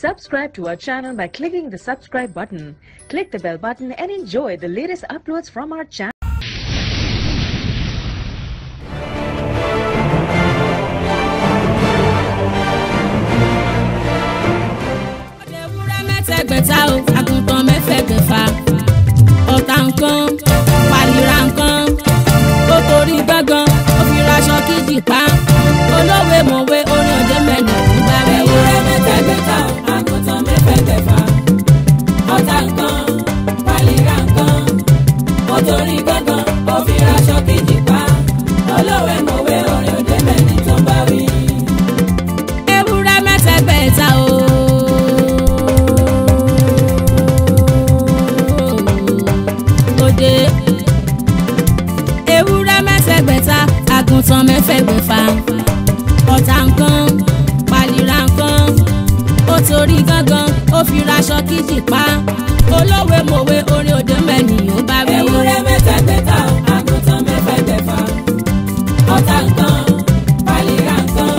Subscribe to our channel by clicking the subscribe button. Click the bell button and enjoy the latest uploads from our channel. olówe mọ̀wé orin òde mẹ́ni ìgbà rẹ̀ ewúrẹ́ mẹ́tẹ̀ẹ̀gbẹ̀ta àgùntàn mẹ́fẹ̀ẹ̀gbẹ̀fà ọ̀tá nǹkan pàlìrà nǹkan ó torí gángan ó fi raṣọ kejì pa olówe mọ̀wé orin òde mẹ́ni tó ń bá wí. ewúrẹ́ mẹ́tẹ̀ẹ̀gbẹ̀ta o òde ewúrẹ́ mẹ́tẹ̀ẹ̀gbẹ̀ta àgùntàn mẹ́fẹ̀ẹ̀gbẹ̀fà ọ̀tá nǹkan pàlìrà nǹkan ó torí gángan ó fi raṣọ kejì pa olówe mọ̀wé orin òde mẹ́ni ó bá wí. ewúrẹ́ mẹ́tẹ̀ẹ̀gbẹ̀ta àgùntàn mẹ́fẹ̀ẹ̀gbẹ̀fà ọ̀tá nǹkan pàlìrà nǹkan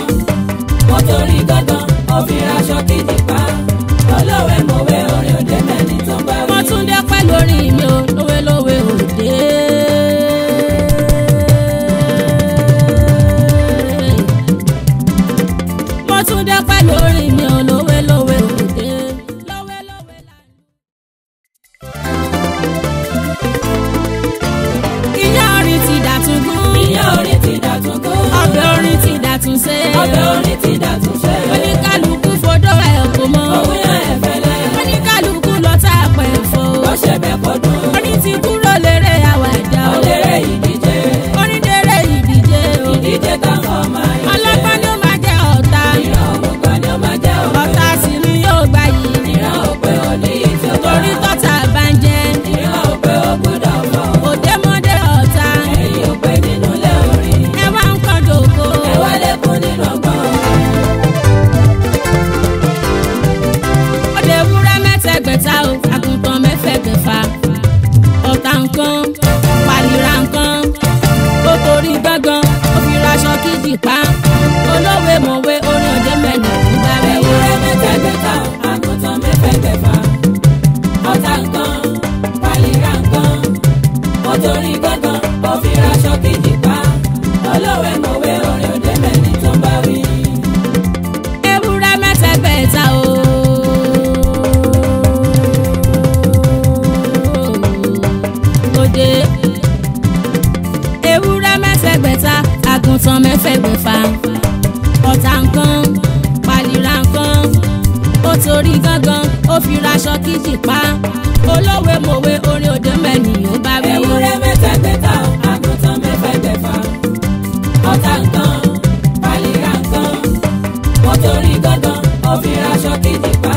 ó torí gángan ó fi raṣọ kejì pa olówe mọ̀wé orin òde mẹ́ni tó bá wí. wọ́n tún dé pẹ́ lórí mi ò lówe lówe òde. lórí mi ò lówe lówe òde lówe lówe là. iyán orin ti dàtún gún. iyán orin ti dàtún gún. ọbẹ̀ orin ti dàtún ṣe. ọbẹ̀ orin ti dàtún ṣe. oníkálukú fodó ẹ̀ kò mọ. òun yàn ẹ̀ fẹ́lẹ́. oníkálukú lọ tá a pẹ̀ fọ́. ó ṣe bẹ́ẹ̀ kọ́ dùn. orin ti kúrò lérè àwàdà. ó lérè ìdíje. orin lérè ìdíje. ìdíje táwọn máa yọ. ọlọ́gbọ́n ló máa jẹ́ ọ̀tá. ọ̀tá sì ni yóò gbà yìí. ìran òpè òní ìtò torí tọ́ta bá ń jẹ́. ìran òpè ó gbọ́dọ̀ fọ́. òde mọ́dé ọ̀tá. ẹ̀yìn òpè nínú ilé orin. ẹ wá ń kọ́ dòkó. ẹ wá lẹ́kún nínú ọgbọ́n. òde ewúrẹ́ mẹ́tẹ̀ẹ̀gbẹ̀ta o àgùntàn mẹ́fẹ̀ẹ̀gbẹ̀fà ọ̀tá nǹkan pàlìrà nǹkan ó torí gbọ́ngàn ó fi raṣọ kejì pa olówe mọ̀wé orin òde mẹ́ni ìgbà rẹ̀ ewúrẹ́ mẹ́tẹ̀ẹ̀gbẹ̀ta àgùntàn mẹ́fẹ̀ẹ̀gbẹ̀fà ọ̀tá nǹkan pàlìrà nǹkan ó torí gbọ́ngàn ó fi raṣọ kejì pa olówe mọ̀wé orin òde mẹ́ni tó ń bá wí. ewúrẹ́ mẹ́tẹ̀ẹ̀gbẹ̀ta o òde ewúrẹ́ mẹ́tẹ̀ẹ̀gbẹ̀ta àgùntàn mẹ́fẹ̀ẹ̀gbẹ̀fà ọ̀tá nǹkan pàlìrà nǹkan ó torí gángan ó fi raṣọ kejì pa olówe mọ̀wé orin òde mẹ́ni ó bá wí. ewúrẹ́ mẹ́tẹ̀ẹ̀gbẹ̀ta àgùntàn mẹ́fẹ̀ẹ̀gbẹ̀fà ọ̀tá nǹkan pàlìrà nǹkan ó torí gángan ó fi raṣọ kejì pa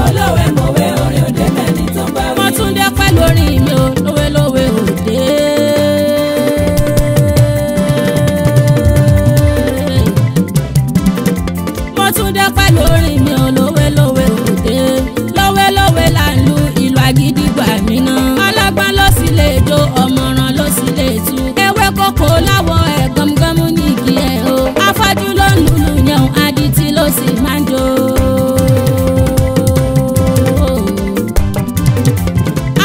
olówe mọ̀wé orin òde mẹ́ni tó bá wí. wọ́n tún dé pẹ́ lórí mi ò lówe lówe òde. lórí mi ò lówe lówe òde lówe lówe là ń lu ìlú àgídìgbà mi náà. ọlọ́gbọ́n ló sì lè jó ọmọràn ló sì lè tú. ewé kókó láwọ̀ ẹ̀ gọ́mgọ́mú ní igi ẹ̀ o. afọ́jú ló ń lùlù yẹn adití ló sì máa ń jó.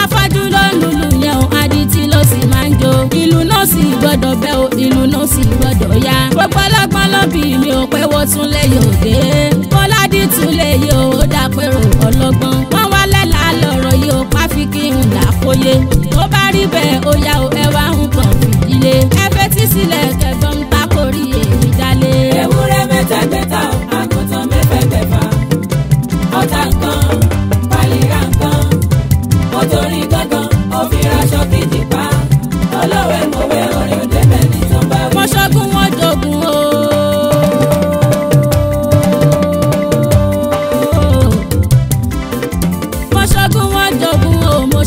afọ́jú ló ń lùlù yẹn adití ló sì máa ń jó. ìlú náà sì gbọ́dọ̀ bẹ́ o ìlú náà sì gbọ́dọ̀ yá. gbogbo ọlọ́gbọ́n ló bí mi ò pé wọ́n tún lè yòóde. tún lè yí o dàpẹ̀rò ọlọ́gbọ́n. wọ́n wá lẹ́la lọ́rọ̀ yìí ó pàfi kí n là kóye. tó bá rí bẹ́ẹ̀ ó yá o ẹ wá ń kàn fìdílé. ẹ fetí sílẹ̀ kẹgbọ́n ta kò rí èyí dálé. ewúrẹ́ mẹ́tẹ̀ẹ̀gbẹ̀ta àgùntàn mẹ́fẹ̀ẹ̀gbẹ̀fà ọ̀tá nǹkan pàlìrà nǹkan ó torí gángan ó fi raṣọ kejì pa olówe mọ̀wé orin òde mẹ́ni tó bá wí. wọ́n ṣọ́gun wọn jogun o.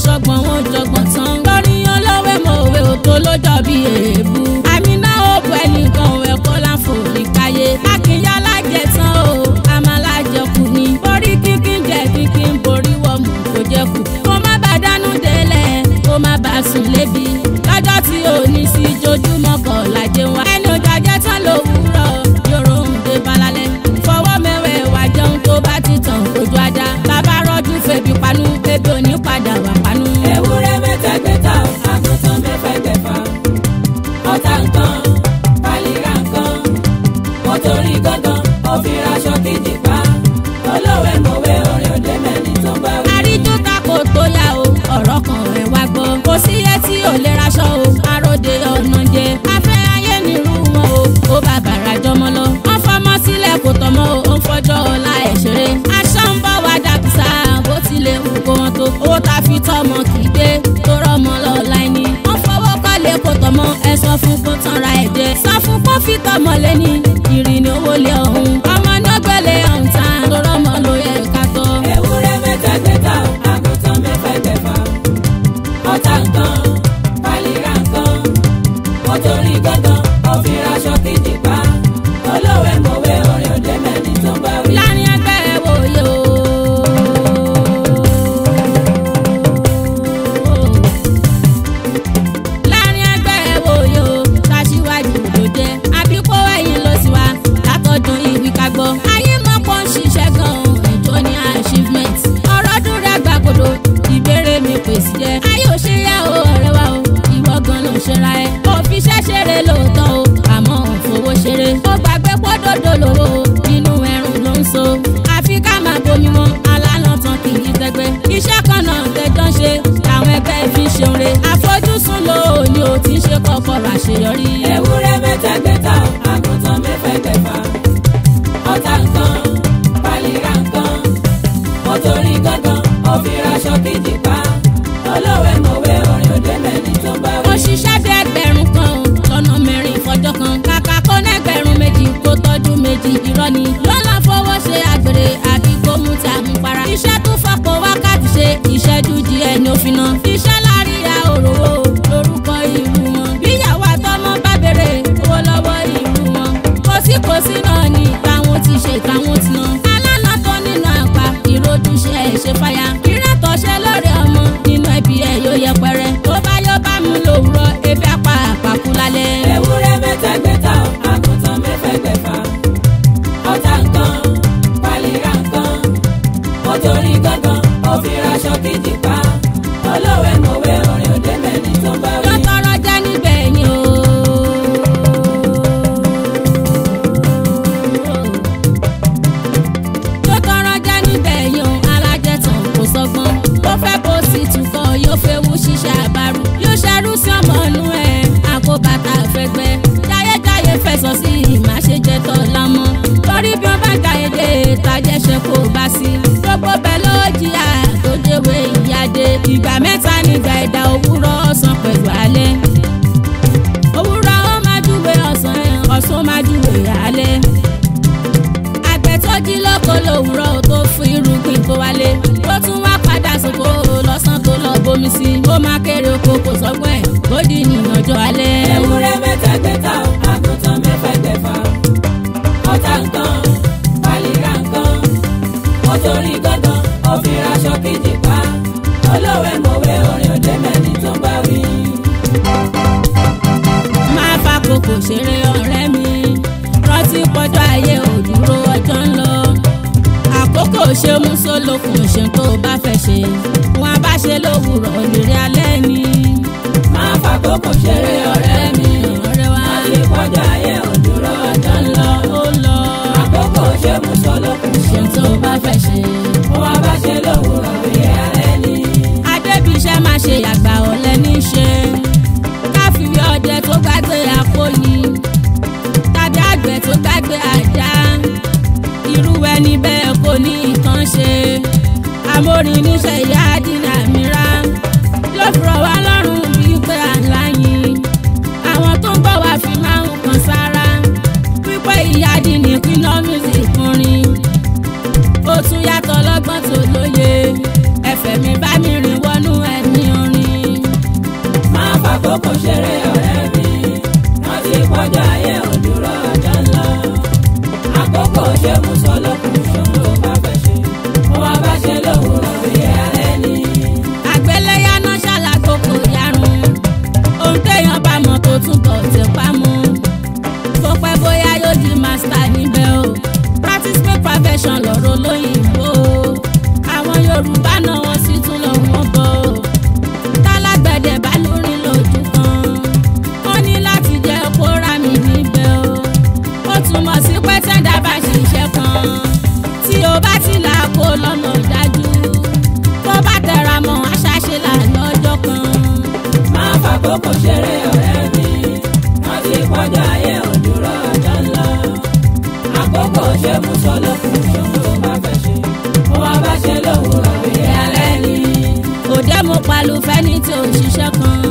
ṣọgbọ́n wọn jọgbọ́n tán. lórí olówe mọ̀wé òtó ló jọ bí èébú. àmínà òbú ẹnìkan ẹ̀kọ́ láǹfòrí káyé. akínyá lájẹ tán o àmàlájẹkù ni. borí kíkín jẹ kíkín borí wọ̀mù kò jẹ́kù. kó má bàa dánú délẹ̀ kó má bàa sùn lébi. lọ́jọ́ tí ò ní sí jojúmọ́ kọ̀ lájẹ wá. ẹni ojú ajẹ́ tán lówùúrọ̀ yòrò ń dé balalẹ̀. fọwọ́ mẹ́wẹ̀ẹ́ wá jẹun tó bá ti tàn ojú ọmọ kì í gbé tó rọmọ lọ́la ẹni. wọ́n fọwọ́ kọ́lé kó tọmọ ẹ sọ fún kó tanra ẹ̀ jẹ. sọ fún kó fi tọmọ lẹ́ni ìrìn ní owó lé ọ̀hún. ọmọ náà gbẹ́lẹ̀ ọ̀hún tán tó rọmọ ló yẹ ká tọ́. ewúrẹ́ mẹ́tẹ̀ẹ̀ta àgùntàn mẹ́fẹ̀ẹ̀fà ọ̀tá nǹkan pálíra nǹkan ó torí gángan ó fi raṣọ kejì pa olówó mọ̀wé orin òde mẹ́ni tó bá wí. láàrin ẹgbẹ́ wòye o. láàrin ẹgbẹ́ wòye o ṣaṣíwájú ló jẹ́ àbíkó ẹ̀yìn ló sì wá látọ̀dún ìwí ká gbọ́. ayé mọ́ pọ́n ṣiṣẹ́ gan-an ìjọ ní achievement ọ̀rọ̀ dún rẹ̀ gbàgbọ́dọ̀ ìbéèrè mi pèsè jẹ́. ayé ò ṣe yá o ọ̀rẹ́ wa o ìwọ gan ló ṣera ẹ. òfiṣẹ́ ṣeré lóòótọ́ o àmọ́ òfowó ṣeré. ó gbàgbé pọ́dọ̀dọ̀ lówó nínú ẹrù ló ń so. àfi ká máa bomi wọn alálọ́ tán kì í tẹ́gbẹ́. iṣẹ́ kan náà tẹjọ́ ń ṣe làwọn ẹgbẹ́ fi ń ṣeun re. àfojúsùn ló ní o ti ń ṣe kọ́kọ́rọ́ àṣeyọrí. ewúrẹ́ mẹ́tẹ̀ẹ̀ta àgùntàn mẹ́fẹ̀ẹ̀fà ọ̀tá nǹkan pálíra nǹkan ó torí gángan ó fi raṣọ kejì pa olówó mọ̀wé orin òde mẹ́ni tó bá wí. òṣìṣẹ́ bí ẹgbẹ̀rún kan lọ́nà mẹ́rin fọjọ́ kan. kàkà kó nẹ́gbẹ̀rún méjì kó tọ́jú méjì irọ́ ni. lọ́la fowó ṣe àgbèrè àbí kó mú ta mú para. iṣẹ́ tó fapò wákàtí ṣe ìṣẹ́jú díẹ̀ ní òfin náà. iṣẹ́ láríra òróró lórúkọ ìlú wọn. bíyàwó àtọmọ bá bèrè owó lọ́wọ́ ìlú wọn. kòsíkòsí náà ni táwọn ti ṣe táwọn ti ná. alánà tó nínú àpá ìròjúṣe ẹ̀ ṣe fàyà. ìrẹ́tọ̀ṣẹ́ lórí ọmọ nínú ẹbí ẹ̀ yóò yẹpẹrẹ. tó bá yọ bá mú lòwúrọ̀ ebi apá àpàkú lálẹ́. ewúrẹ́ mẹ́tẹ̀ẹ̀ta àgùntàn mẹ́fẹ̀ẹ̀fà ọ̀tá nǹkan pálíra nǹkan ó torí gángan ó fi raṣọ kejì pa olówó mọ̀wé orin òde mẹ́ni tó bá wí. lọ́tọ́rọ́ jẹ́ níbẹ̀ ni o. lọ́tọ́rọ́ jẹ́ níbẹ̀ ni o. alájẹtàn kò sọgbọ́n ó fẹ́ bó sì túkọ̀ yóò fẹ́ wú ṣiṣẹ́ àbárù. yóò ṣerú sí ọmọ inú ẹ̀ àkóbàtà fẹ́gbẹ́. jayéjayé fẹ̀sọ̀ sí ìmáṣẹ́jẹ́ tọ́ lámọ́. torí bí wọ́n bá jayédé tajẹ́ṣẹ́ kò bá sí. gbogbo bẹ́ẹ̀ ló jìyà tó déwé ìyáde. ìgbà mẹ́ta nígbà ẹ̀dá òwúrọ̀ ọ̀sán pẹ̀lú alẹ́. òwúrọ̀ ó máa júwe ọ̀sán ọ̀sán máa júwe alẹ́. àgbẹ̀ tó jí lóko lòwúrọ̀ tó fún irúgbìn tó wálé. tó tún wá padà sóko lọ́sàn tó lọ bomi sí. ó máa kéré oko kò sọ́gbọ́n ẹ̀ ó di ìyànjọ́ alẹ́. ewúrẹ́ mẹ́tẹ̀ẹ̀ta àgùntàn mẹ́fẹ̀ẹ̀fà ọ̀tá nǹkan pálíra nǹkan ó torí gángan ó fi raṣọ kejì pa olówó mọ̀wé orin òde mẹ́ni tó bá wí. máa fa kòkò ṣeré ọ̀rẹ́ mi rántí pọ́jọ́ ayé òdúró ọjọ́ ń lọ. àkókò ṣe mú sólókun ṣe tó bá fẹ́ ṣe wọn bá ṣe lówùrọ̀ lórí alẹ́ ni. máa fa kòkò ṣeré ọ̀rẹ́ mi ọ̀rẹ́ wa rántí pọ́jọ́ ayé òdúró ọjọ́ ń lọ. ó lọ àkókò ṣe mú sólókun ṣe tó bá fẹ́ ṣe wọn bá ṣe lówùrọ̀ lórí alẹ́ ni. adébíṣẹ́ máa ṣe àgbà ọ̀lẹ níṣe káfíwí ọdẹ tó gbàgbé àpòyí tàbí àgbẹ̀ tó gbàgbé àdá irú ẹni bẹ́ẹ̀ kò ní ìtàn ṣe amórin níṣẹ́ ìyá dínà mìíràn ló fi rọ̀ wá lọ́rùn bíi pé àláyìn àwọn tó ń bọ̀ wá fi máa ń kan sára wípé ìyá dínà ìpínlẹ̀ music kùnrin ó tún yàtọ̀ lọ́gbọ́n tó lóye ẹ̀fẹ̀ mi bá mi rìn wọnú ẹ̀mí orin. máa fa kòkò ṣeré ọ̀rẹ́ mi rántí pọ́jọ́ ayé òdúró ọjọ́ ń lọ. àkókò ṣe mú sólókun ṣe tó bá fẹ́ ṣe wọn bá ṣe lówùrọ̀ lórí alẹ́ ni. àgbẹ̀lẹ́yà náà ṣàlàkókò yarun ohun téèyàn bá mọ̀ tó tún bọ̀ tẹ̀ pa mú kó pẹ́ bóyá yóò di master níbẹ̀ o practice make perfection lọ́rọ̀ lóyìnbó àwọn Yorùbá náà wọ́n sì tún lọ wọ́n bọ̀ tálágbẹ̀dẹ̀ bá lórí lójú kan ó ní láti jẹ́ kó rà mí níbẹ̀ o ó túmọ̀ sí pé tẹ́ńdà bá ṣiṣẹ́ kan tí o bá ti là kó lọ́nà dájú tó bá tẹra mọ́ aṣáṣe là lọ́jọ́ kan. máa fa kòkò ṣeré ọ̀rẹ́ mi rántí pọ́jọ́ ayé òdúró ọjọ́ ń lọ. àkókò ṣe mú sólókun ṣe tó bá fẹ́ ṣe wọn bá ṣe lówùrọ̀ lórí alẹ́ ni. òde mo palu fẹ́ni tí ò ṣiṣẹ́ kan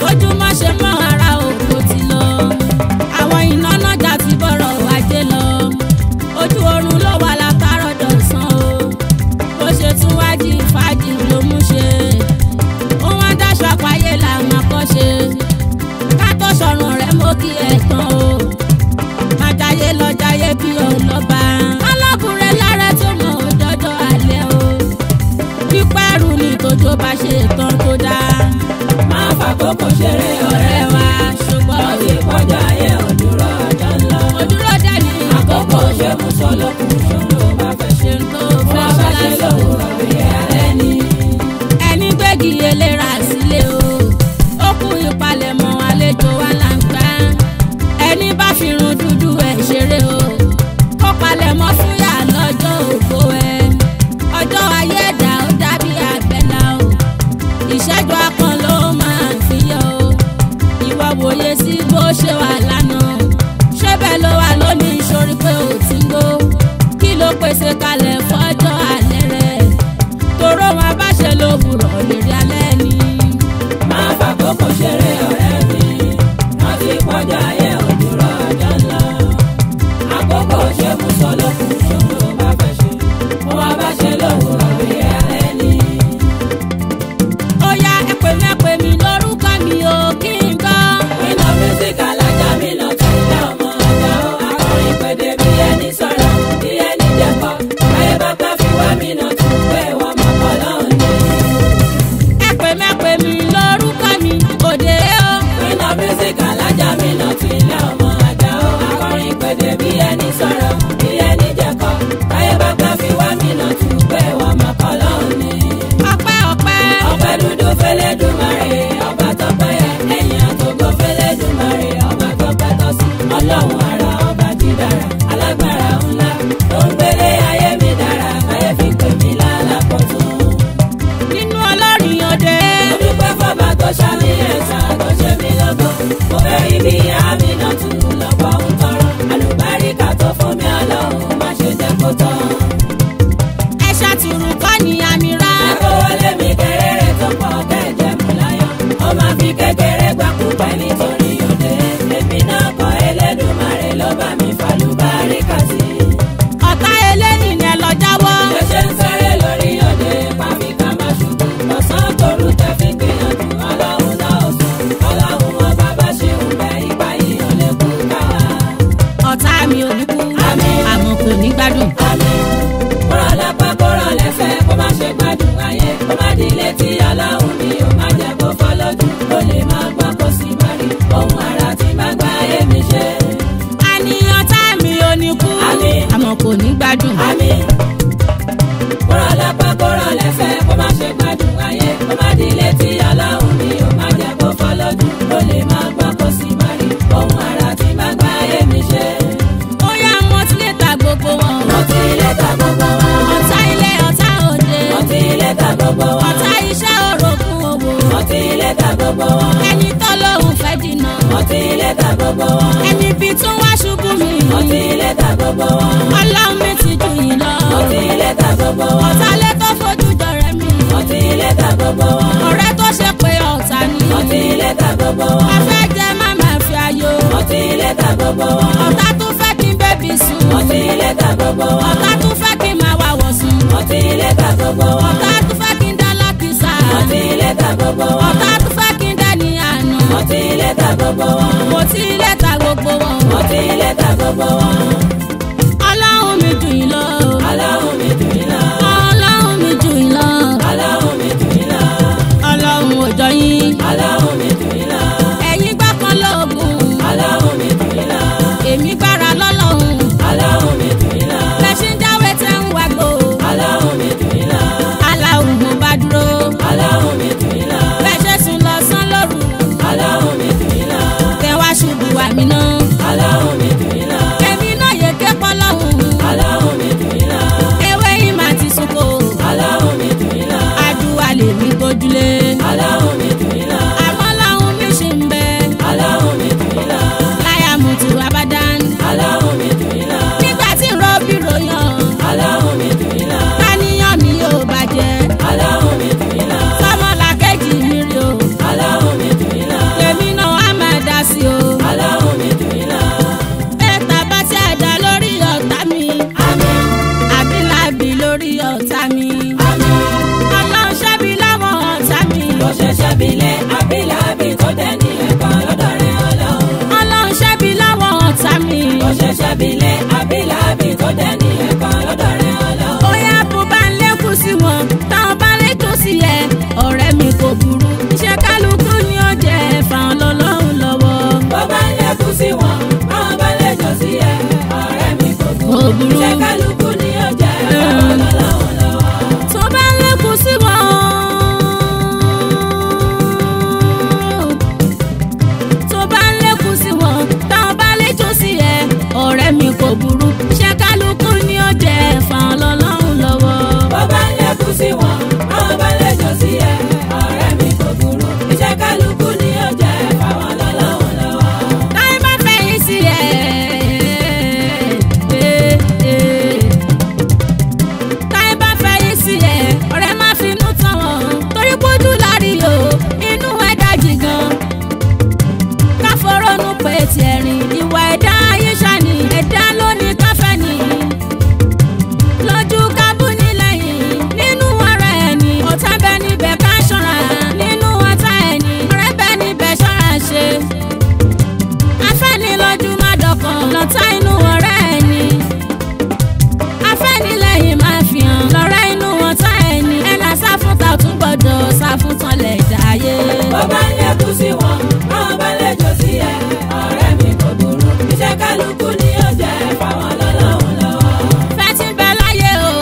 ojúmọ́ ṣe mọ́ ara òkò ti lọ àwọn iná nájà ti bọ̀rọ̀ ajé lọ ojú oorun ló wà látàárọ̀ dọ̀sán o bó ṣe tún wájú ìfàjì ló mú ṣe ó wá dáṣọ àpáyé làwọn akọ́ṣe ká tó sọ̀rùn rẹ̀ mọ́ kí ẹ̀ tán o májàyé lọ jayé bí ọlọ́ba alákùnrin lára tó mọ̀ ọ́ dọ́jọ́ alẹ́ o pípẹ́rù ni tójó bá ṣe tán tó dáa. máa fàkókò ṣeré ọ̀rẹ́ wa ṣùgbọ́n wọ́n ti kọjá ayé òdúró ọjọ́ ńlọ. òdúró dẹ́ni àkókò ṣe mú sọ́lọ́kùn ṣòro bá fẹ́ ṣe ṣe ń tó fẹ́ wọ́n bá ṣe lówùrọ̀ bí alẹ́ ni. ẹni gbégi eléra sílé o ó kú ìpalẹ̀mọ́ àlejò wa là ń gbá ẹni bá fi irun dúdú ẹ̀ ṣeré o kó palẹ̀mọ́ fúyà lọ́jọ́ ògbó ẹ̀ ọjọ́ ayé ẹ̀dá ó dàbí àgbẹ̀là o ìṣẹ́jú akàn ló máa ń fi yọ o ìwọ wòye sí bó ṣe wà lánàá ṣé bẹ́ẹ̀ ló wà lónìí sórí pé ò tí ń gbó kí ló pèsè kalẹ̀ fọ́jọ́ alẹ́ rẹ̀ toró wọn bá ṣe lówùrọ̀ lérí alẹ́ ni. máa fàkókò ṣeré ọ̀rẹ́ mi wọ́n ti kọjá ayé òdúró ọjọ́ ńlọ. àkókò ṣe mú sọ́lọ́kùn ṣòro bá fẹ́ ṣe wọ́n bá ṣe lówùrọ̀ bí alẹ́ ni. ó yá ẹ̀pẹ̀ mi lórúkọ mi ò kí n gbọ́. iná mísíkà lájà mi lọ sí ilé ọmọ ọjà ó akọrin pèdè bí ẹni sọ̀rọ̀ bí ẹni jẹ̀kọ́ ayé bá pẹ́ fi wá mi nà tún pé wọ́n mọ̀ kọ́ lọ́hùn ní. ẹ̀pẹ̀ mi lórúkọ mi òde o. iná mísíkà lájà mi lọ sí ilé ọmọ ọjà ó akọrin pèdè bí ẹni sọ̀rọ̀ bí ẹni jẹ̀kọ́ ayé bá pẹ́ fi wá mi nà tún pé wọ́n mọ̀ kọ́ lọ́hùn ní. ọpẹ́ ọpẹ́ dúdú fẹ́lẹ́ dùmarè ọba tọpẹ́ ẹ̀yìn àtògo fẹ́lẹ́ dùmarè ọba tọpẹ́ tọ́sí ọlọ́run ara ọba dídára alágbára ńlá tó ń gbélé ayé mi dára ayé fi pè mí lálápọ̀tún. nínú ọlọ́rin òde. mo dúpẹ́ fọba tó ṣàmì ẹ̀sà tó ṣe mí lọ́gọ́ mo fẹ́ rí bí àmì náà tún lọ́pọ̀ ń tọrọ àlùbáríkà tó fún mi ọlọ́run má ṣe jẹ́ kó tán. ẹ ṣàtúrù kọ́ ni àmì rà. ẹ̀kọ́ wọlé mi kéré tó pọ̀ kẹ́jẹ́ mú láyọ̀ ó máa fi kékeré gbà púpẹ́ nítorí òde èmi náà kọ́ Ẹlẹ́dùmarè ló bá mi fàlùbáríkà sí. ọ̀tá eléyìí ni ẹ lọ jáwọ́. ṣe ṣe ń sáré lórí òde pàmì ká má ṣubú lọ́sàn-án torú tẹ́ fi gbìyànjú ọlọ́run náà sùn ọlọ́run ọba bá ṣe ń bẹ ìgbà yìí ò lè kú káwa. ọ̀tá mi ò ní kú Àmín. àmọ́ kò ní gbádùn. àmín kọ́rọ̀ lápá kọ́rọ̀ lẹ́fẹ̀ kó má ṣe gbádùn ayé kó má di létí aláwọ̀ mi ò má jẹ́ kó fọ́ lójú ó lè máa gbọ́ kó sì má rí ohun ara tí má gbá ayé mi ṣe. àníyàn tá mi ò ní kú Àmín. àmọ́ kò ní gbádùn. àmín kọ́rọ̀ lápá kọ́rọ̀ lẹ́fẹ̀ kó má ṣe gbádùn ayé kó má di létí aláwọ̀ mi ò má jẹ́ kó fọ́ lójú ó lè máa gbọ́ kó sì má rí ohun ara tí má gbá ayé mi ṣe. ó yá mo ti lè ta gbogbo wọn. mo ti lè ta gbogbo wọn. ọ̀tá ilé ọ̀tá òde. mo ti lè ta gbogbo wọn. ọ̀tá iṣẹ́ orogún owó. mo ti lè ta gbogbo wọn. ẹni tó lóhùn fẹ́ dínà. mo ti lè ta gbogbo wọn. ẹni bí tún wá ṣubú mi. mo ti lè ta gbogbo wọn. ọlọ́run mi ti jù yín lọ. mo ti lè ta gbogbo wọn. ọ̀tá lé tó fojú jọrẹ mi. mo ti lè ta gbogbo wọn. ọ̀rẹ́ tó ṣe pé ọ̀tá ni. mo ti lè ta gbogbo wọn. afẹ́ jẹ́ máma fi ayọ̀. mo ti lè ta gbogbo wọn. ọ̀tá tún fẹ́ kí n bébí sùn. mo ti lè ta gbogbo wọn. ọ̀tá tún fẹ́ kí n máa wá wọ̀ sùn. mo ti lè ta gbogbo wọn. ọ̀tá tún fẹ́ kí n dá lákìsà. mo ti lè ta gbogbo wọn. ọ̀tá tún fẹ́ kí n dá ní àná. mo ti lè ta gbogbo wọn. mo ti lè ta gbogbo wọn. mo ti lè ta gbogbo wọn. ọlọ́run mi jù yín lọ. Ọlọ́run mi dùn yín lọ. ọlọ́run mi jù yín lọ. Ọlọ́run mi dùn yín lọ. ọlọ́run ò jọ yín. Ọlọ́run mi dùn yín lọ. ẹ̀yin gbá kan lóògùn. Ọlọ́run mi dùn yín lọ. èmi gbára lọ́lọ́run. Ọlọ́run mi dùn yín lọ. lẹ́sìn jáwé tẹ́ ń wágbó. Ọlọ́run mi dùn yín lọ. aláwọ̀ mo bá dúró. Ọlọ́run mi dùn yín lọ. bẹ́ẹ̀ ṣe sùn lọ́sàn lóru. Ọlọ́run mi dùn yín lọ. tẹ wá ṣubú wà mí náà. Ọlọ́run mi dùn yín lọ. kẹ́mi náà burú. iṣẹ́ kálukú ni ó jẹ́ fáwọn lọ́lọ́run lọ́wọ́. tó bá lékun sí wọn. tó bá lékun sí wọn táwọn bá léjò sí ẹ ọ̀rẹ́ mi kò burú. iṣẹ́ kálukú ni ó jẹ́ fáwọn lọ́lọ́run lọ́wọ́. bó bá ń lékun sí wọn táwọn bá léjò sí ẹ ọ̀rẹ́ mi kò burú. iṣẹ́ kálukú ni ó jẹ́ fáwọn lọ́lọ́run lọ́wọ́. táyé bá fẹ̀yìn sí ẹ. táyé bá fẹ̀yìn sí ẹ ọ̀rẹ́ má finú tán wọn torí pójú lárí o inú ẹ̀ dájì gan. káfọ́rọ́nù pé tiẹ̀ rìn ìwà ẹ̀dá ayé ṣàní ẹ̀dá lónìí káfẹ́ ni. lójú kábù nílẹ̀yìn nínú ara ẹni ọ̀tá bẹ níbẹ̀ ká ṣọ́ra nínú ọ̀tá ẹni ọ̀rẹ́ bẹ níbẹ̀ ṣọ́ra ṣe. afẹ́nilọ́jú má dọ̀kan lọ́tá inú ọ̀rẹ́ ẹni. afẹ́nilẹ́yìn máa fi hàn lọ́rẹ́ inú ọ̀tá ẹni. ẹ̀nà sáfúntà tún gbọ́dọ̀ sáfúntàn lẹ̀ dáyé. bó bá ń lékun sí wọn táwọn bá léjò sí ẹ ọ̀rẹ́ mi kò burú. iṣẹ́ kálukú ni ó jẹ́ fáwọn lọ́lọ́run lọ́wọ́. fẹ́ ti bẹ láyé o.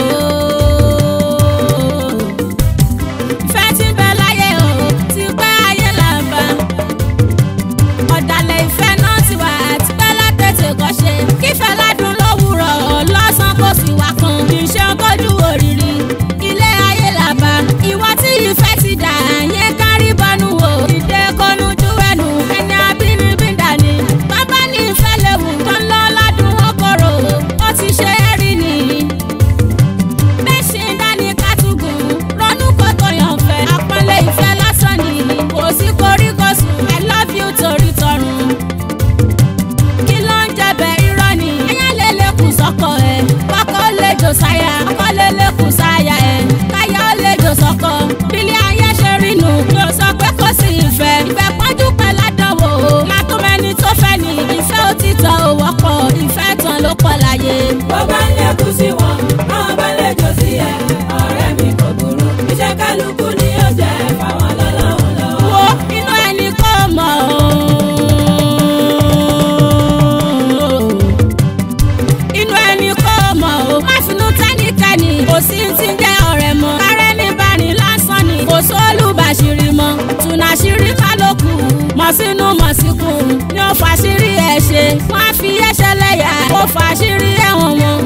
fẹ́ ti bẹ láyé o. ti pẹ́ ayé là ń bá. ọ̀dàlẹ̀ ìfẹ́ náà ti wà ti pẹ́ látẹ̀tẹ̀ kọ́ ṣe. kífẹ́ ládùn lówùrọ̀ lọ́sàn kò sì wá kan. iṣẹ́ tọ́jú òrìrì ilé ayé là bá. ìwọ tí ìfẹ́ ti dà yẹn kárí bọ́nú o. ìdè kọ́nu jú ẹnu ẹni abínibí dání. bàbá ní ìfẹ́ léwu tó ń lọ ládùn ọkọ̀rọ̀ ó ti ṣe é rí ni. bẹ́ẹ̀ dání kátùgùn ronú kó tó yàn fẹ́. àpọ́nlé ìfẹ́ lásán ni kò sí koríkosùn I love you torí tọrùn. kí ló ń jẹbẹ̀ irọ́ ni ẹ̀yà lè lékun sọ́kọ ẹ̀. kọ́kọ́ lè jò sáyà ọkọ lè lékun sáyà ẹ̀. káyà ó lè jò sọ́kọ bílí ayé ṣe rí nù. mi ò sọ pé kò sí ìfẹ́ ìfẹ́ pọ́njú pẹ́ ládánwò. látọ́mẹ́ni tó fẹ́ ni ìfẹ́ òtítọ́ ò wọ́pọ̀ ìfẹ́ tán ló pọ̀ láyé. bó bá ń lékun sí wọn táwọn bá léjò sí ẹ ọ̀rẹ́ mi kò burú. iṣẹ́ kálukú ni ó jẹ́ fáwọn lọ́lọ́run lọ́wọ́. wo inú ẹni kò mọ̀ o. inú ẹni kò mọ̀ o. má finú tẹ́nìkẹ́ni kò sí ti ń jẹ́ ọ̀rẹ́ mọ́. kárẹ́ ní bani lásán ni kò sólùbàṣírí mọ́. tùnàṣírí kálókù mọ̀ sínú mọ̀ síkùn ni ó fàṣírí ẹ̀ ṣe. wọ́n á fi ẹ̀ṣẹ̀ lẹ́yà kó fàṣírí ẹ̀wọ̀n wọn.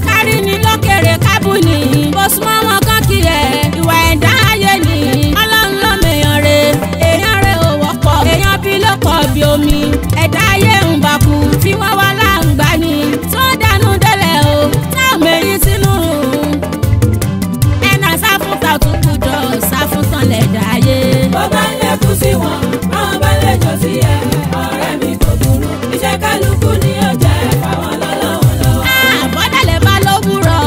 kárí ni lókèrè kábù ni bó súnmọ́ wọn kán kí ẹ ìwà ẹ̀dá ayé ni. ọlọ́run ló mèèyàn re èèyàn re ò wọ́pọ̀ èèyàn bí ló pọ̀ bí omi. ẹ̀dá ayé ń bá kú fi wọ́n wá láǹgbá ni tó dànù délẹ̀ o táwọn mẹ́rin sínú. ẹ̀nà sáfúntà tún gbúdọ̀ sáfúntàn lẹ̀ dáyé. bó bá ń lékun sí wọn táwọn bá léjò sí ẹ ọ̀rẹ́ mi kò burú. iṣẹ́ kálukú ni ó jẹ́ fáwọn lọ́lọ́run lọ́wọ́. àbọ̀dàlẹ̀ bá lówùrọ̀.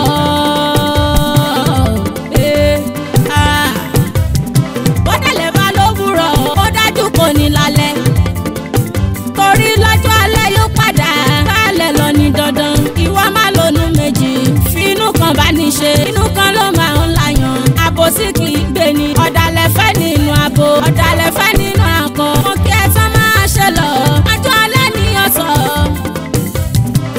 bọ́dàlẹ̀ bá lówùrọ̀ ó dájú kò ní lálẹ́. torí lọ́jọ́ alẹ́ yóò padà kálẹ̀ lọ ní dandan. ìwọ má lónú méjì fínú kan bá ní ṣe. inú kan ló máa ń láyàn. àbòsí kì í gbé ni. ọ̀dàlẹ̀ fẹ́ nínú abo ọ̀dàlẹ̀ fẹ́ nínú akọ. mo kí ẹ tán máa ṣe lọ. ọjọ́ alẹ́ ni ọ̀sọ̀.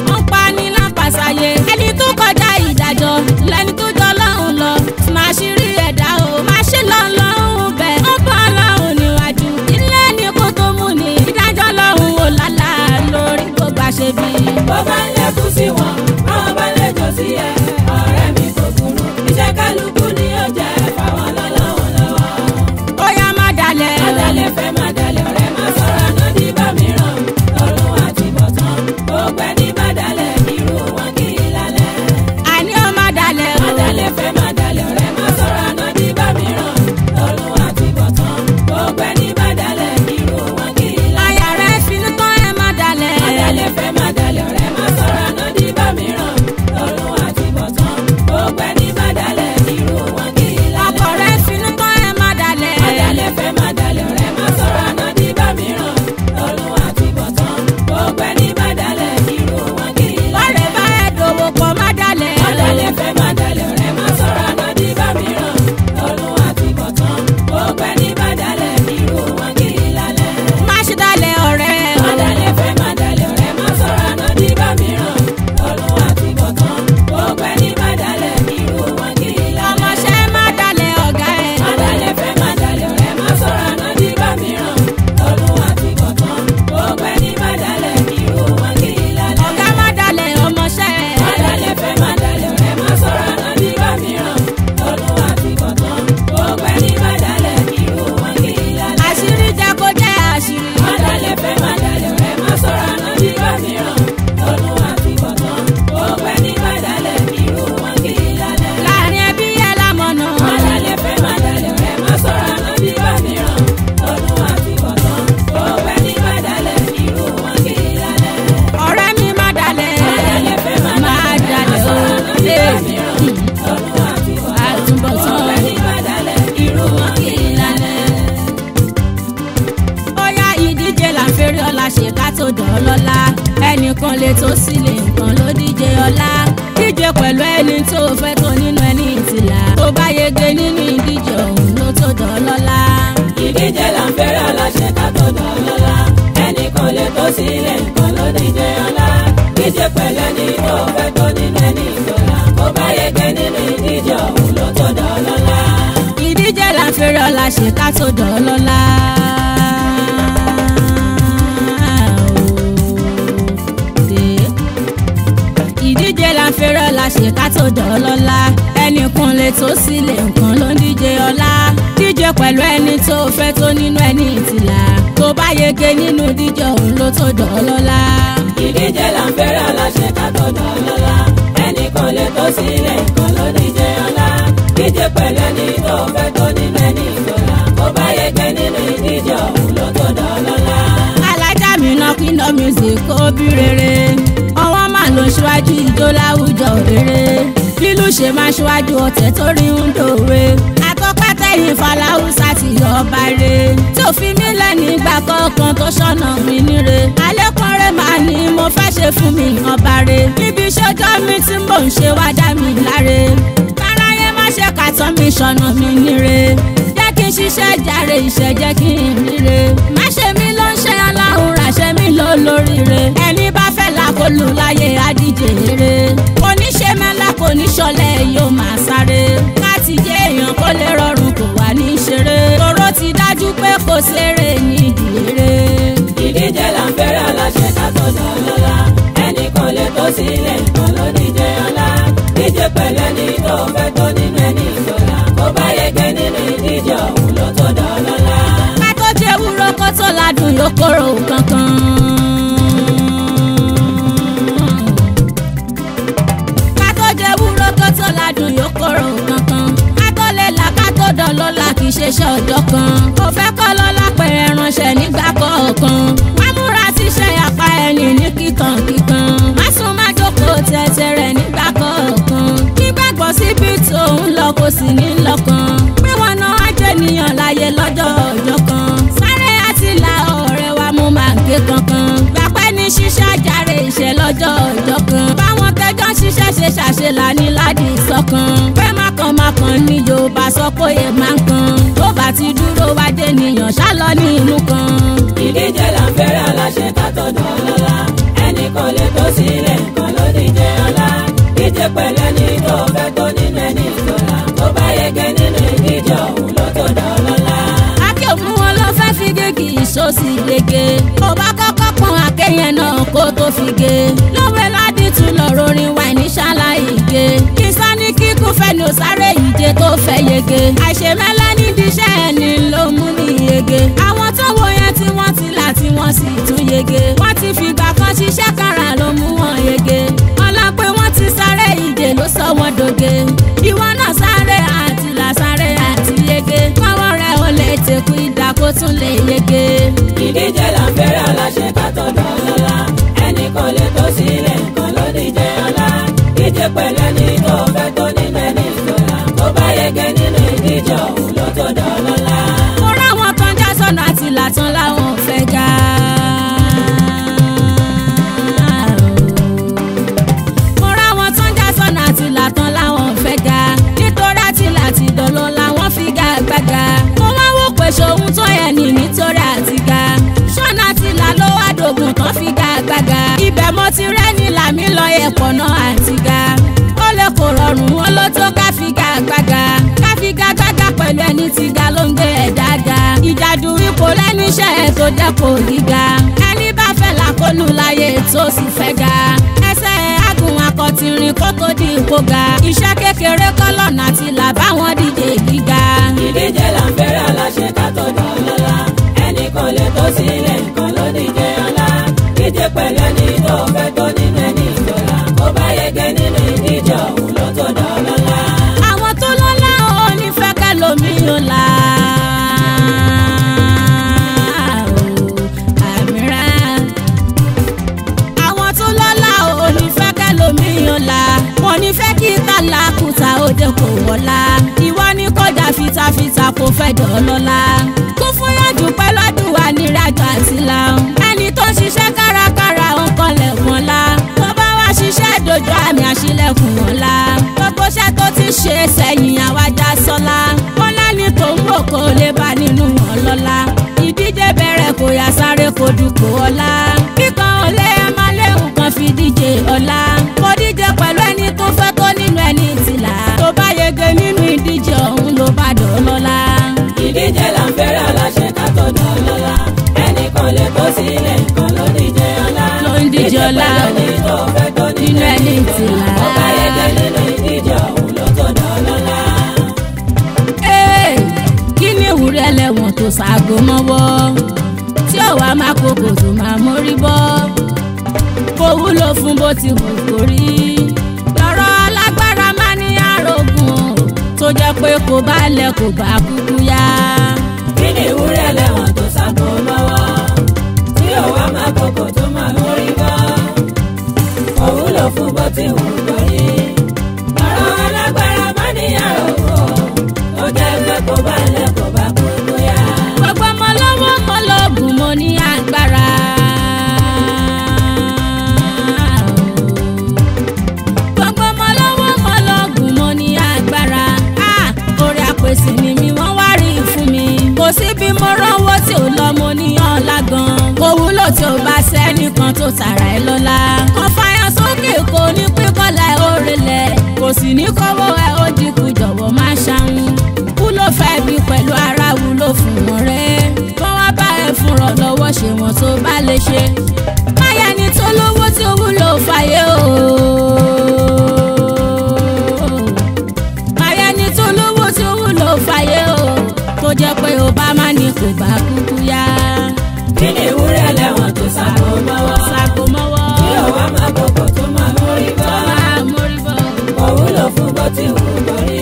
wọ́n pa ní lápàsáyé. ẹni tó kọjá ìdájọ́ lẹni tó jọ lọ́hùn lọ. máa ṣí rí ẹ̀dá o máa ṣe lọ́hùn bẹ́ẹ̀. ó bá ọlọ́hùn níwájú. ilé ní kó tó mú ni. ìdájọ́ lọ́hùn ò lálá lórí gbogbo àṣebí. bó bá ń lékun sí wọn táwọn bá léjò sí ẹ ọ̀rẹ́ mi kò burú. ẹnìkan lè tó sílẹ̀ nǹkan ló díje ọlá díje pẹ̀lú ẹni tó fẹ́ tó nínú ẹni ìtìlá tó bá yege nínú ìdíje ọ̀hún ló tó dọ̀ lọ́lá. ìdíje là ń fẹ́ràn aláṣẹ ká tó dọ̀ lọ́lá ẹnìkan lè tó sílẹ̀ nǹkan ló díje ọlá díje pẹ̀lú ẹni tó fẹ́ tó nínú ẹni ìtìlá tó bá yege nínú ìdíje ọ̀hún ló tó dọ̀ lọ́lá. ìdíje là ń fẹ́ràn aláṣẹ ká tó dọ̀ lọ́lá. ìdíje la ń fẹ́ràn la ṣe ká tó dọ̀ lọ́lá ẹnìkan lè tó sílẹ̀ nǹkan ló ń díje ọlá díje pẹ̀lú ẹni tó fẹ́ tó nínú ẹni ìtìlá tó bá yege nínú díje òun ló tó dọ̀ lọ́lá. ìdíje là ń fẹ́ràn la ṣe ká tó dọ̀ lọ́lá ẹnìkan lè tó sílẹ̀ nǹkan ló ń díje ọlá díje pẹ̀lú ẹni tó fẹ́ tó nínú ẹni ìtìlá tó bá yege nínú ìdíje òun ló tó dọ̀ lọ́lá. alájà mi náà Kingdom Music kó bí rere ọwọ́ máa lọ ṣíwájú ijó láwùjọ rere lílù ṣe máa ṣíwájú ọ̀tẹ̀ tó rí ń dòwe àtọ́pẹ́tẹ̀yìn Fàlàhùsà ti ọba re tó fi mí lẹ́nu ìgbà kọ̀ọ̀kan tó ṣọ̀nà mi níre àlékún rẹ̀ máa ní mo fẹ́ ṣe fún mi ọba re níbi ìṣẹ́jọ́ mi tí mò ń ṣe wá dá mi láre káráyé má ṣe kàtọ́ mi ṣọ̀nà mi níre jẹ́ kí n ṣiṣẹ́ jàre iṣẹ́ jẹ́ kí n ríre má ṣe mí ló ń ṣe aláhùn ràṣẹ́ mi ló lóríire ẹni bá fẹ́ làkọlù láyé àdíje eré oníṣe mẹ́la kò ní ṣọlẹ̀ yóò máa sáré láti jẹ́ èèyàn kó lè rọrùn kò wá ní ṣeré tòró ti dájú pé kò ṣeré nídìí eré. ìdíje là ń fẹ́ràn aláṣẹ ká tó dọ̀ lọ́lá ẹnìkan lè tó sílẹ̀ nǹkan ló díje ọlá díje pẹ̀lú ẹni tó fẹ́ tó nínú ẹni ìjọba kó bá yege nínú ìdíje òun ló tó dọ̀ lọ́lá. ká tó jẹ́ wúrọ́ kó tó ládùn yóò kóró kankan. ládùn yóò kóró kankan ká tó lè là ká tó dọ̀ lọ́la kì í ṣe iṣẹ́ ọjọ́ kan kò fẹ́ kọ́ lọ́la pẹ̀rẹ̀ ránṣẹ́ nígbà kọ̀ọ̀kan wá múra síṣẹ́ apá ẹni ní kíkankíkan má sún má jókòó tẹ̀tẹ̀ rẹ̀ nígbà kọ̀ọ̀kan nígbàgbọ́ síbi tó ń lọ kò sì ní lọ́kàn pé wọn náà á jẹ́ ènìyàn láyé lọ́jọ́ ọjọ́ kan sáré àti là ọ̀rẹ́ wa mú máa gé kankan gbàpẹ́ ní ṣíṣe àjàre ìṣẹ́ lọ́jọ́ ọjọ́ kan báwọn tẹ́jọ́ ṣiṣẹ́ ṣe ṣàṣelà ní ládì sọ́kan pé mákànmákàn ní Yorùbá sọ pé ẹ máa ń kan tó bá ti dúró wájé nìyàn ṣálọ ní inú kan. ìdíje là ń fẹ́ràn aláṣẹ ká tó dọ̀ lọ́lá ẹnìkan lè tó sílẹ̀ nǹkan ló díje ọlá díje pẹ̀lú ẹni tó fẹ́ tó nínú ẹni ìjọba tó bá yege nínú ìdíje òun ló tó dọ̀ lọ́lá. akẹ́ òfin wọn ló fẹ́ fi gègé ìṣòsì gègé ó bá kọ́kọ́ pọ́n akẹ́yẹn náà kó tó fi gé lówe ládì tún lọ rorin wà ní ṣáláì gé kí sani kíkún fẹ́ ní òsáré ìje tó fẹ́ yege àṣemẹ́lẹ́ nídìí iṣẹ́ ẹni ló mú ní yege àwọn tó wo yẹn tí wọ́n ti là tí wọ́n sì tún yege wọ́n ti fìgbà kan ṣiṣẹ́ kára ló mú wọn yege ọlá pé wọ́n ti sáré ìje ló sọ wọ́n doge ìwọ náà sáré àti là sáré àti yege kọ́wọ́ rẹ̀ ò lè tẹ̀kù ìdá kó tún lè yege. ìdíje là ń fẹ́ràn aláṣẹ ká tó dọ̀ lọ́lá ẹnìkan lè tó sílẹ̀ nǹkan ló díje ọlá díje pẹ̀lú ẹni tó fẹ́ tó nínú ẹni ìjọba tó bá yege nínú ìdíje òun ló tó dọ̀ lọ́lá. mo ráwọn kan já sọ́nà àti làtàn láwọn ò fẹ́ ga. mo ráwọn tó ń já sọ́nà àti làtàn láwọn ò fẹ́ ga nítorí àti láti dọ̀lọ́ làwọn fi ga gbága. mo wá wò pé ṣòun tó yẹ ní nítorí àti ga ṣọ́nà àti là ló wá dògùn tán fi ga gbága. ibẹ̀ mo ti rẹ́ni làmí lọ ẹ̀pọ̀ náà àti ga ó lè kó rọrùn wọn ló tó káfíga gbága káfíga gbága pẹ̀lú ẹni tí ga ló ń gbé ẹ̀dá ga ìjàdù ipò lẹ́nu iṣẹ́ ẹ̀ tó dẹ́kọ̀ gíga ẹni bá fẹ́ làkólú láyé tó sì fẹ́ ga ẹsẹ̀ àgùn akọ̀tìrìn kó tó di ipò ga iṣẹ́ kékeré kọ́ lọ́nà àti là báwọn díje gíga. ìdíje là ń fẹ́ràn aláṣẹ ká tó dọ̀ lọ́lá ẹnìkan lè tó sílẹ̀ nǹkan ló díje ọlá díje pẹ̀lú ẹni tó fẹ́ tó nínú ẹni ìjọba kó bá yege nínú ìdíje òun ló tó dọ̀ lọ́lá. àwọn tó lọ́lá ò ní fẹ́ ká lómi ò la. àwọn tó lọ́lá ò ní fẹ́ ká lómi ò la. wọ́n ní fẹ́ kí tálákùtà òde kò wọ́lá. ìwọ ní kọjá fitafita kò fẹ́ dọ̀ lọ́lá. kó fún yànjú pẹ́ lọ́dún wa ní ìrìnàjò àti làwọn. ẹni tó ń ṣiṣẹ́ kárakára ń kọlẹ̀ wọn la. ṣe sẹ́yìn àwájá sọ́lá wọn lẹ́ni tó ń wò kó lè bá nínú wọn lọ́la ìdíje bẹ̀rẹ̀ kó yá sáré kó dupò ọlá kíkan olè amáléhùn kan fi díje ọlá kó díje pẹ̀lú ẹni tó fẹ́ tó nínú ẹni tìlà tó bá yege nínú ìdíje ọ̀hún ló bá dọ̀ lọ́la. ìdíje là ń fẹ́ràn aláṣẹ ká tó dọ̀ lọ́la ẹnìkan lè kó sílẹ̀ nǹkan ló díje ọlá ló ń díje ọlá ẹni tó fẹ́ tó nínú ẹni tìlà ó bá yege nínú ìdíje ọ̀hún ló tó dọ̀ lọ́la. kí ni ìwúrẹ́ lẹ́wọ̀n tó ṣaago mọ́wọ́ tí ọ̀wá máa kókò tó máa mórí bọ́ kó wúlò fún bó ti wù kó rí lọ́rọ̀ alágbára máa ní àrògùn tó jẹ́ pé kò bá lẹ̀ kò bá kúkú yá. kí ni ìwúrẹ́ lẹ́wọ̀n tó ṣaago mọ́wọ́ tí ọ̀wá máa kókò tó máa mórí bọ́ kó wúlò fún bó ti wù kó rí lọ́rọ̀ alágbára máa ní àrògùn tó jẹ́ pé kò bá lẹ̀ kò bá kúkú yá. gbogbo ọmọ lọ́wọ́ kọ́ lọ́gùn mo ní agbára. gbogbo ọmọ lọ́wọ́ kọ́ lọ́gùn mo ní agbára. orí àpèsè ni mi wọ́n wá rí fún mi. kò sí bí mo rọ́wọ́ tí ò lọ mo ní ọ̀la gan. kò wúlò tí ò bá sẹ́nìkan tó tààrà ẹ lọ́la. kò fàyàn sókè kò ní pínkọ́lá ẹ ó relẹ̀. kò sì ní kọ́wọ́ ẹ ó dínkù jọ̀wọ́ má ṣàwọn wúlò fẹ́ bí pẹ̀lú ara wúlò fún wọn rẹ̀ kọ́ wá bá ẹ fúnra lọ́wọ́ ṣe wọn tó bá lè ṣe máyà ni tó lówó tí ó wúlò fàyè o máyà ni tó lówó tí ó wúlò fàyè o tó jẹ́ pé ó bá má ní kò bá kúkú yá. kí ni ìwúrẹ́ lẹ́wọ̀n tó ṣaago mọ́wọ́ tí ọ̀wá máa kókò tó máa mórí bọ́ kò wúlò fún bó ti wù kó rí.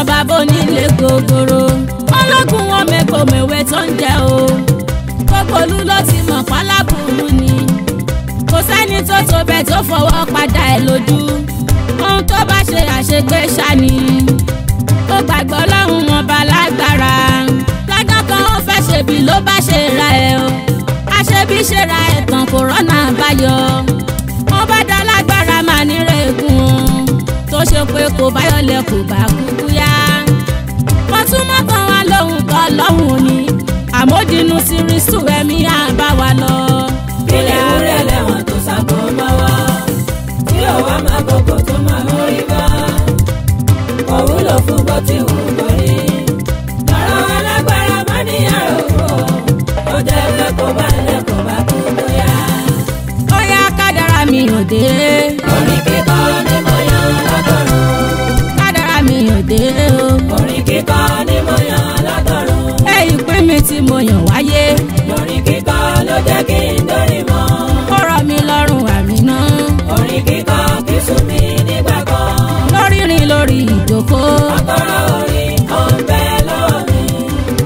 bàbá onílé gogoro ọlọ́gùn wọn mẹ́kọ̀ mẹ́wẹ́ tó ń jẹ o gbogbo olú ló ti mọ̀ pálábùrú ni kò sẹ́ni tó tó bẹ́ẹ̀ tó fọwọ́ padà ẹ̀ lójú ohun tó bá ṣe àṣegbé ṣáni ó gbàgbọ́ lọ́hùn wọn bá lágbára lọ́jọ́ kan ó fẹ́ ṣèbí ló bá ṣe ra ẹ̀ o àṣebí ṣe ra ẹ̀ tán kò rọ́nà àbáyọ wọ́n bá dá lágbára máa nírègùn tó ṣe pé kò bá yọlẹ̀ kò bá kúkú yá. wọ́n tún mọ́tàn wá lóhùn kọ́ lọ́hùn ni àmódínú sírísù ẹ̀mí àbá wa lọ. kí ni ìwúrẹ́ lẹ́wọ̀n tó ṣaago mọ́wọ́ tí ọ̀wá máa kókò tó máa mórí bọ́ kò wúlò fún bó ti wù kó rí lọ́rọ̀ alágbára máa ní àròkọ ó jẹ́ pé kò bá lẹ̀ kò bá kúkú yá. ó yá kádàrá mi ò dé. orin kíkọ ni mo yan lọ́gọ́rùn. kádàrá mi ò dé o. orin kíkọ ni mo yan lọ́gọ́rùn. ìpín mi tí mo yàn wáyé. orin kíkọ ló jẹ́ kí n dórí mọ́. ó rọ̀ mí lọ́rùn àmì náà. orin kíkọ kì í sùn mí nígbà kan. lórí rìn lórí ìjókòó. ọkọ̀rọ̀ orin ó ń bẹ lọ́wọ́ mi.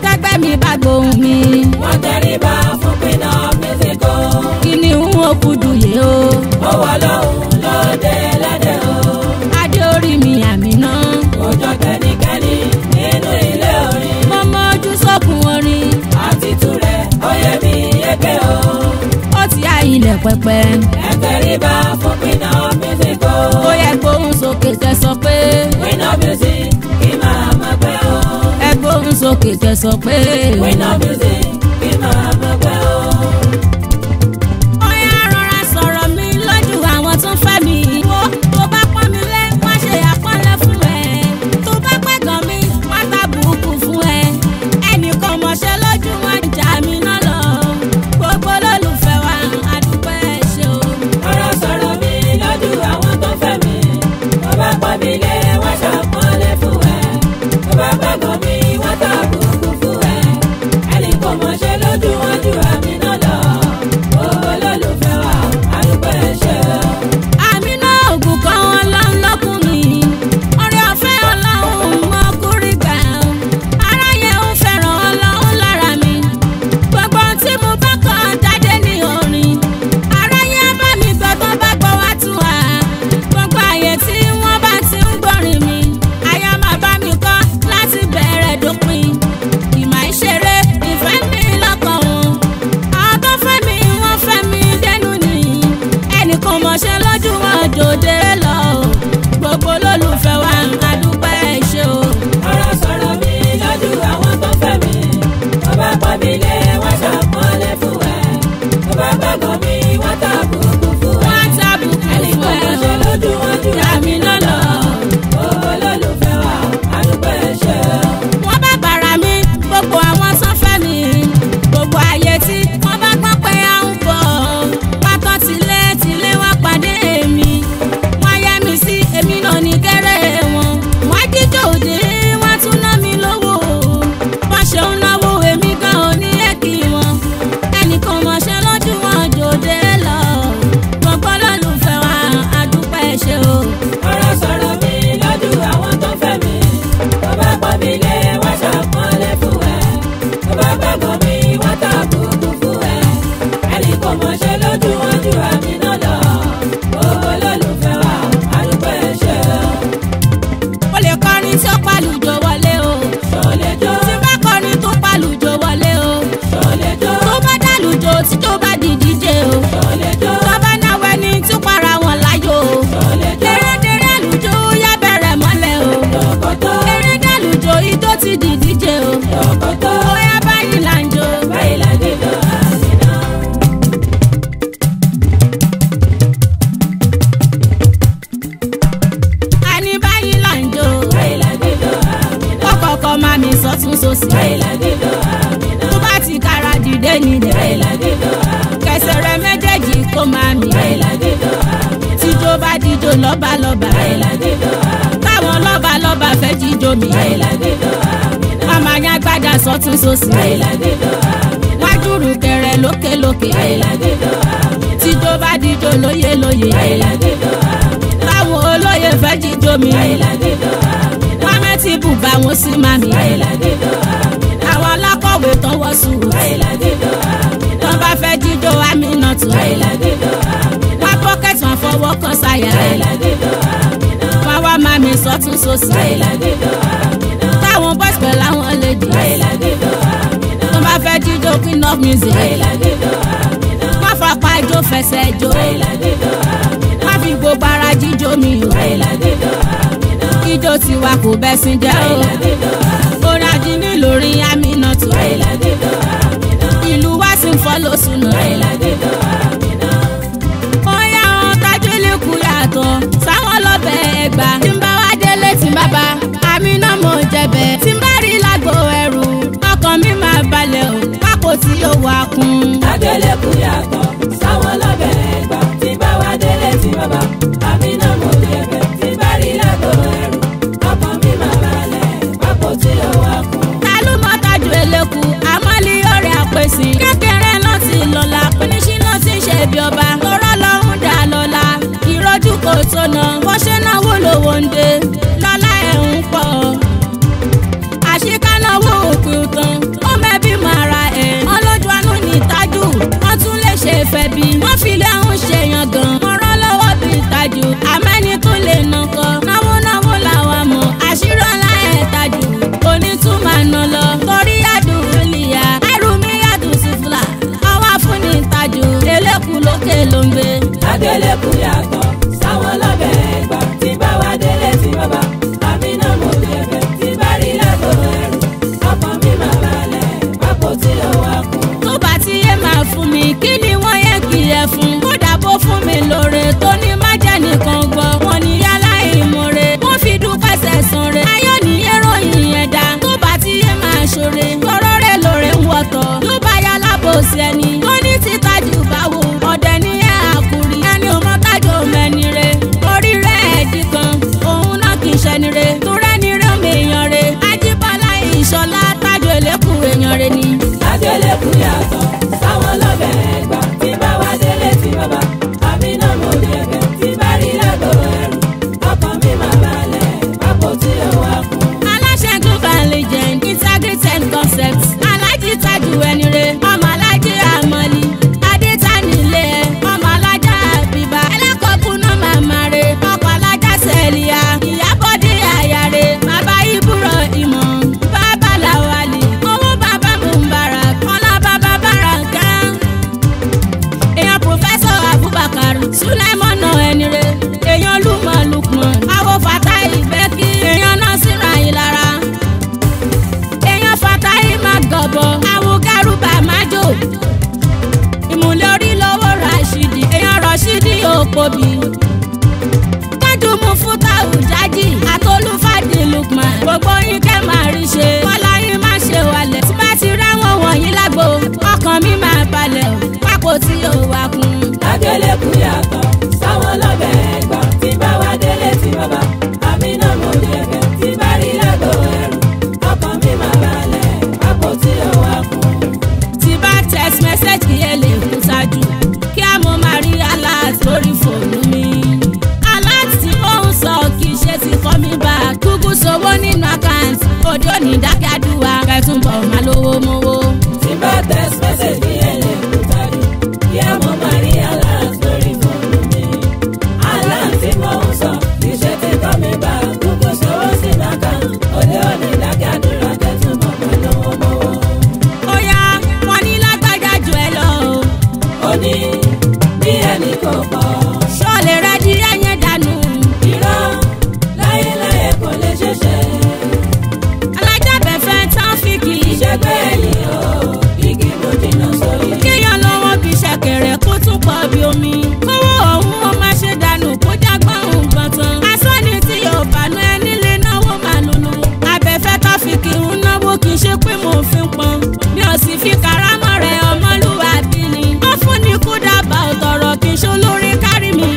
tẹ́gbẹ́ mi bá gbóhùn mi. wọ́n tẹríba fún pinna mísíkò. kí ni n ó kú dùyẹ o. ó wà lóhùn lóde lẹ́dẹ̀ o. adé orí mi àmì náà. òjò kẹ́nikẹ́ni nínú ilé orin. mo mọ ojú sókun orin. àti túrẹ̀ ó yẹ mi yéké o. ó ti á ilẹ̀ pẹpẹ. ẹ tẹríba fún pinna mísíkò. ó yẹ gbóhùn sókè tẹ sọ pé. pinna music kí máa má pẹ́ o. ẹ gbóhùn sókè tẹ sọ pé. pinna music kí máa má pẹ́ o. ó yá rọra sọ̀rọ̀ mi lójú àwọn tó ń fẹ́ mi. wo tó bá pọ́n mi lé wọ́n ṣe àpọ́nlé fún ẹ. tó bá pẹ́ gan mi wọ́n tàbùkù fún ẹ. ẹnìkan mọ̀ṣẹ́ lójú wọn jà mí náà lọ. gbogbo olólùfẹ́ wa àdúpẹ́ ṣe o. ọ̀rọ̀ sọ̀rọ̀ mi lójú àwọn tó fẹ́ mi. tó bá pọ́n mi lé wọ́n ṣàpọ́nlé fún ẹ. tó bá pẹ́ gan mi wọ́n tàbùkù fún ẹ. ẹnìkan mọ̀ṣẹ́ mọ̀ṣẹ́ lójú wọn jòdè lọ gbogbo olólùfẹ́ wa àdúpẹ́ ẹ ṣé o. ọ̀rọ̀ sọ̀rọ̀ mi lójú àwọn tó fẹ́ mi tó bá pọ̀ mi lé wọ́n ṣàpọ́nlé fún ẹ tó bá gbàgbọ́ mi wọ́n tàbùkù fún ẹ wọ́n tàbùkù ẹnì fún kan ẹ mọ̀ṣẹ́ lójú wọn ju àmì náà lọ gbogbo olólùfẹ́ wa àdúpẹ́ ẹ ṣé o. wọ́n bá bàrà mi gbogbo àwọn tó fẹ́ mi gbogbo ayé tí wọ́n bá gbọ́ pé à ń bọ̀ pátọ́ tilé wá pàdé mi wọ́n yẹ mi sí èmi náà ní kẹ́rẹ́ wọn wọ́n jíjọ òde wọ́n tún ná mi lówó wọ́n ṣe ń náwó èmi gan ò ní ẹ̀kí wọn ẹnìkan mọ̀ṣẹ́ lójú wọn jòdè lọ gbogbo olólùfẹ́ wa àdúpẹ́ ẹ ṣé o. ọ̀rọ̀ sọ̀rọ̀ mi lójú àwọn tó fẹ́ mi tó bá pọ̀ mi lé wọ́n ṣàpọ́nlé fún ẹ tó bá gbàgbọ́ mi wọ́n tàbùkù fún ẹ ẹnì kan mọ̀ṣẹ́ lójú wọn ju àmì náà lọ gbogbo olólùfẹ́ wa àdúpẹ́ ẹ ṣé o. ó lè kọrin tí ó pàlùjọ wọlé o ṣọlẹ̀ jó tí bá kọrin tó pàlùjọ wọlé o ṣọlẹ̀ jó tó bá dàlùjọ tí tó bá di díje o ṣọlẹ̀ jó tó bá náwó ẹni tó para wọn láyò o ṣọlẹ̀ jó dérédéré àlùjọ yá bẹ̀rẹ̀ mọ́lẹ̀ o yọkọ̀tọ̀ eré dàlùjọ ijó ti di díje o yọkọ̀tọ̀ ó yá báyìí là ń jó. báyìí la dídọ̀ àmì náà. àní báyìí là ń jó báyìí la dídọ̀ àmì náà. kọ́kọ́kọ́ máa mi sọ́tún sósì báyìí la dídọ̀ àmì náà. tó bá ti kára dìde nílẹ̀ báyìí la dídọ̀ àmì náà. kẹsẹ̀ rẹ méjèèjì kó máa mì báyìí la dídọ̀ àmì náà. tíjó bá díjó lọ́balọ́ba báyìí la dídọ̀ àmì náà. táwọn lọ́balọ́ba fẹ́ jíjó mi báyìí la dídọ̀ àmì náà. màmá yẹn gbádà sọ́tún sósì báyìí la dídọ̀ àmì náà. wájúrù kẹrẹ lókèlókè báyìí la dídọ̀ àmì náà. tíjó bá díjó lóyè báyìí la dídọ̀ àmì náà. táwọn olóyè fẹ́ jíjó mi báyìí la dídọ̀ àmì náà. wọ́n mẹ́tì bùbá wọn sí mami báyìí la dídọ̀ àmì náà. àwọn alákọ̀wé tán wọ́ sùúrù báyìí la dídọ̀ àmì náà. tán bá fẹ́ jíjó àmì náà tù báyìí la dídọ̀ àmì náà. wá pọ́kẹ́tì wọn fọwọ́ kan sáyà báyìí la dídọ̀ àmì náà. wọ́n wá mami sọ́tún sósì báyìí la dídọ̀ àmì náà. táwọn boys pẹ̀lú àwọn ladies báyìí la dídọ̀ àmì náà. tán bá fẹ́ jíjó queen of music báyìí la dídọ̀ àmì náà. wọ́n fapá ijó fẹsẹ̀ jó báyìí la dídọ̀ àmì náà. wọ́n fi gbogbo ara jíjó mi o báyìí la dídọ̀ àmì náà. ijó tiwa kò bẹ́sìn jẹ́ báyìí la dídọ̀ àmì náà. orin ajínigbé lórí àmì náà tù báyìí la dídọ̀ àmì náà. ìlú wa sì ń fọ́ lóṣù náà. báyìí la dídọ̀ àmì náà. Bóyá àwọn tájúlé kú yàtọ̀ sáwọn lọ́bẹ̀ ẹgbà. Tí n bá wá délé tí n bá bá àmì náà mọ̀ jẹ̀bẹ̀. Tí n bá rí lágbo ẹrù ọkàn mi máa balẹ̀ o. Pákó tí yóò wá kún. Tájúlé kú yàtọ̀ sáwọn lọ́bẹ̀ ẹgbà. Tí bá wá délé tí bàbá àmì náà mo jẹ̀bẹ̀. Tí bá rí lágbo ẹrù ọkàn mi máa balẹ̀. Pákó tí yóò wá kún. Ta ló mọ tájú eléku? Àmọ́lí ọ̀rẹ́ àpèsè. Kékeré náà ti lọ́la. Pínísí náà ti ṣe bí ọba. Tọ́rọ́ lọ́hún dà lọ́la. Ìrọ́jú kò tó nà. Bó ṣe náwó lówó ń dé. Lọ́lá ẹ̀ ń pọ̀. Àṣekánáwó òpin tán. Ó mẹ́bí máa ra ẹ̀. Wọ́n lójú àánú ní tájú. Wọ́n tún lè ṣe fẹ́ bí. Wọ́n fi lẹ́hún ṣe yan gan. Wọ́n rán lọ́wọ́ bí tájú. Àmẹ́ni tó lè nà kọ́. Náwó náwó làwọn mọ̀. Àṣírí ọ̀la ẹ̀ tájú. Onítún máa nà lọ. Torí àdúró lìyà. Ẹrù mi yàtọ̀ sí fúlà. Ọwọ́ fún ní tájú. Eléku lókè ló ń gbé. Tájúlé kú yàtọ̀ sáwọn lọ́bẹ̀ ẹgbà. Tí bá wá délé tí bàbá àmì náà mo jẹ̀bẹ̀. Tí bá rí lágbo ẹrù ọkàn mi máa balẹ̀. Pákó tí yóò wá kún. Tó bá ti yé máa fún mi kí ni wọ́n yẹ kí ẹ fún. Kódà bó fún mi lóore tó ní má jẹ́ nìkan gbọ́. Wọ́n ní yálà ìmoore. Wọ́n fi dúpẹ́ sẹ̀sán rẹ̀. Ayọ̀ ní ìròyìn ẹ̀dá. Tó bá ti yé máa ṣoore. Tọ́rọ́ rẹ̀ lóore ń wọ̀tọ̀. Ló bá yá lábòsí ẹni. Tó ní títajú báwo. Ọ̀dẹ ní ẹ̀ àkùrí. Ẹni ò mọ tájú mẹ́ni re. Orí rẹ̀ ẹ̀dí kan. Òun náà kì í ṣẹni re. Torẹ́ ni rẹ̀ mi èèyàn re. Ajíbọ́lá Ìṣọ̀lá tájú eléku èèyàn re ni. Tájúlé kú yàtọ̀ sáwọn lọ́bẹ̀ ẹgbà. Tí bá wá délé tí bàbá àmì náà mo jẹ̀bẹ̀. Tí bá rí lágbo ẹrù ọkàn mi máa balẹ̀. Pákó tí yóò wá kún. Aláṣẹ global legend integrity and concepts alájí tájú ẹni re ọmọ alájí àmọ́lí adétanilé ọmọ alájà àbíbá ẹlẹ́kọ̀ọ́kùn náà màmá re ọkọ̀ alájà sẹ́líà ìyábọ̀dé àyà re bàbá ibùrọ̀ ìmọ̀ bàbá làwálì owó bàbá Mubarak ọlá bàbá Baraka èèyàn pòfẹ́sọ̀ Abubakar Sulaimon bí. kájú mu fún táwù jájì àtolúfàdé Lukman gbogbo yín kẹ́ máa rí ṣe kọ́lá yín má ṣe wálẹ̀ tí bá ti rẹ́wọ̀n wọ̀nyí lágbo ọkàn mi máa balẹ̀ o pákó tí yóò wá kún. lágẹ̀lẹ̀ kú yàtọ̀ sáwọn lọ́bẹ̀ ẹ̀gbọ́n tí bá wá délé tí bàbá àmì náà mo lè bẹ̀ tí bá rí lágbo ẹ̀rù ọkàn mi máa balẹ̀ pákó tí yóò wá kún. tí bá text message kí ẹ lè kú ṣáájú kí a mọ máa rí alert lórí fóònù mi. alert tí mò ń sọ kì í ṣe ti kọ́ mi bá kúkú sówó nínú àkáǹtì òde òní dákẹ́ àdúrà kẹtùnbọ̀ máa lówó mọ́wó. tí bá text message kí ẹ lè kú ṣáájú kí a mọ máa rí alert lórí fóònù mi. alert tí mò ń sọ kì í ṣe ti kọ́ mi bá kúkú sówó sínú àkáǹtì òde òní dákẹ́ àdúrà kẹtùnbọ̀ máa lówó mọ́wó. ó yá wọn ní lágbájá jù ẹ lọ o. ó ní bí ẹnì kò pọ̀. ṣọ́ọ̀lẹ̀ rẹ di ẹyẹ dànù. irọ́ láyéláyé kò lè ṣeéṣe. alájàbẹ̀fẹ̀ tán fi kì í ṣe ìṣẹ́gbẹ́ ẹ̀yìn o igi mo jìnnà sórí. kéèyàn lọ́wọ́ bí ṣẹ̀kẹ̀rẹ̀ kó tún pọ̀ bí omi. kówó ọ̀hún ó má ṣe dànù kó jágbọ́n òun gbọ̀n tán. asọ́ni tí yóò bánú ẹni lè náwó máa lùlù. abẹ́fẹ́ tán fi kì í náwó kì í ṣe pé mo fi ń pọn. mi ò sì fi karamọ́ rẹ̀ ọmọlúwàbí ni. ó fún ni kó dábàá ọ̀tọ̀rọ̀ kì í ṣe olórí kárí mi.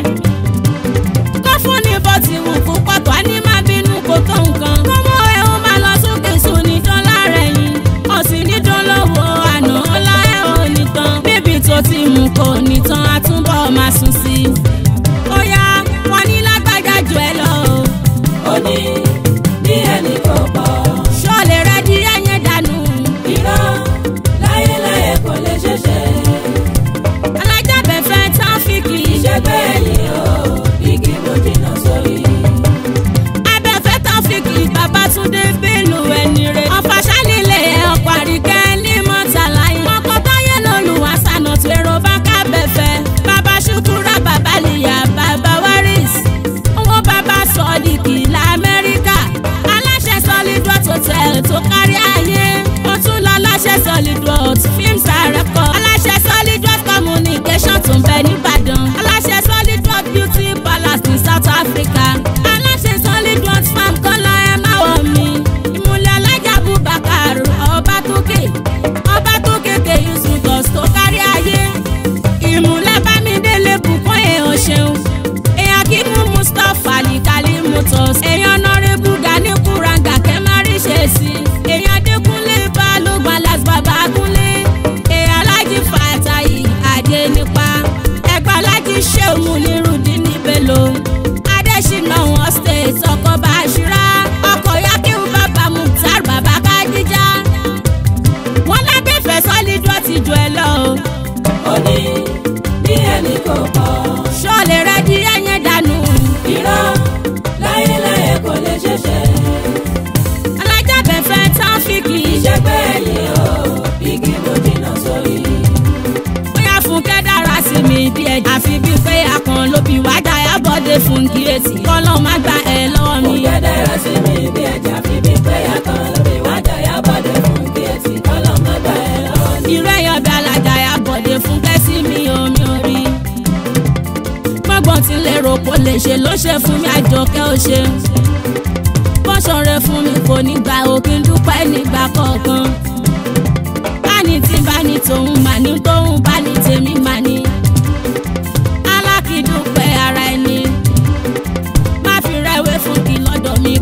kó fún ni bó ti wù kó pọ̀tọ́ á ní má bínú kó tó nǹkan. kówó ẹ̀ ó máa lọ sókè sùn ní dọ́là rẹ̀ yìí. ọ̀sìn ní dọ́lọ́wọ́ àná ọlá ẹ̀ ò ní tán. bíbí tó ti mú kò ní tán á túbọ̀ máa sùn sí i. ó yá wọn ní lágbájá jù ẹ lọ o. ó ní bí ẹnì kò pọ̀. ṣọ́ọ̀lẹ̀ rẹ di ẹyẹ dànù. irọ́ láyéláyé kò lè ṣeéṣe. alájàbẹ̀fẹ̀ tán fi kì í ṣe ìṣẹ́gbẹ́ ẹ̀yìn o igi mo jìnnà sórí. abẹ́fẹ́ tán fi kì í Babátúndé Bello ẹni rẹ̀. ọ̀fàṣálílẹ̀ ọkọ̀ àríkẹ́ ní mọ́tàláyé. ọkọ̀ táyé lọ́lùwà sànà tó èrò bá kábẹ́fẹ́. bàbá ṣùkúrà bàbá lìyà bàbá waris. owó bàbá sọ̀dìkì lamẹ́ríkà. aláṣẹ Solidworth hotel tó kárí ayé. ó tún lọ aláṣẹ Solidworth films and records. aláṣẹ Solidworth communication tó ń bẹ nìbàdàn. aláṣẹ Solidworth beauty palace ní South Africa. aláṣẹ Solidworth farm kọ́lá ẹ̀ máa wọ̀ mí. ìmùlẹ̀ alájà Abubakar ọba tó kéèké yusuf tó kárí ayé. ìmùlẹ̀ Bámidélé bùkún èèyàn ṣeun. èèyàn kí mú Mustapha alikali motors. èèyàn nọ́rẹ́bù Gani Kuranga kẹ́ má rí ṣe sí. èèyàn Dékúnlé Balógun alas bàbá Gúnlé. èèyàn Alájí Fàtáyì Adé nípa. ẹgbẹ́ Alájí Ṣéun Nírùdín ní Bello. Adésínà wọn state ọkọ̀ Bàṣírá. ọkọ̀ Yakiu bàbá Mukhtar bàbá Kadija. wọ́n lábẹ́fẹ́ Solidworth ti jù ẹ lọ o. ó ní bí ẹnì kò pọ̀. ṣọ́ọ̀lẹ̀ rẹ di ẹyẹ dànù. irọ́ láyéláyé kò lè ṣeéṣe. alájàbẹ̀fẹ̀ tán fi kì í ṣe ìṣẹ́gbẹ́ ẹ̀yìn o igi mo jìnnà sórí. bóyá Fúnkẹ́ dára sí mi bí ẹja. àfi bíi pé akàn ló bí wájà Yábọ̀dé fún kíyèsí. kọ́lọ́ má gba ẹ lọ́wọ́ mi. Fúnkẹ́ dára sí mi bí ẹja fi bí pé akàn ló bí wájà Yábọ̀dé fún kíyèsí. kọ́lọ́ má gbà ẹ́ lọ́wọ́ mi. irú ẹ̀yọ́ bí alájà Yábọ̀dé Fúnkẹ́ sí mi omi orí. gbọ́ngbọ́n tí lè rò kó lè ṣe ló ṣe fún mi Àjọkẹ́ ó ṣe. bọ́ṣọ̀ rẹ fún mi kò ní gba òkè ń dúpẹ́ nígbà kọ̀ọ̀kan. báni tí báni tòun mà ní tóun báni tèmi mà ní. alákìdúpẹ́ ara ẹni má fi rẹ̀wé fún kí lọ́dọ̀ mi.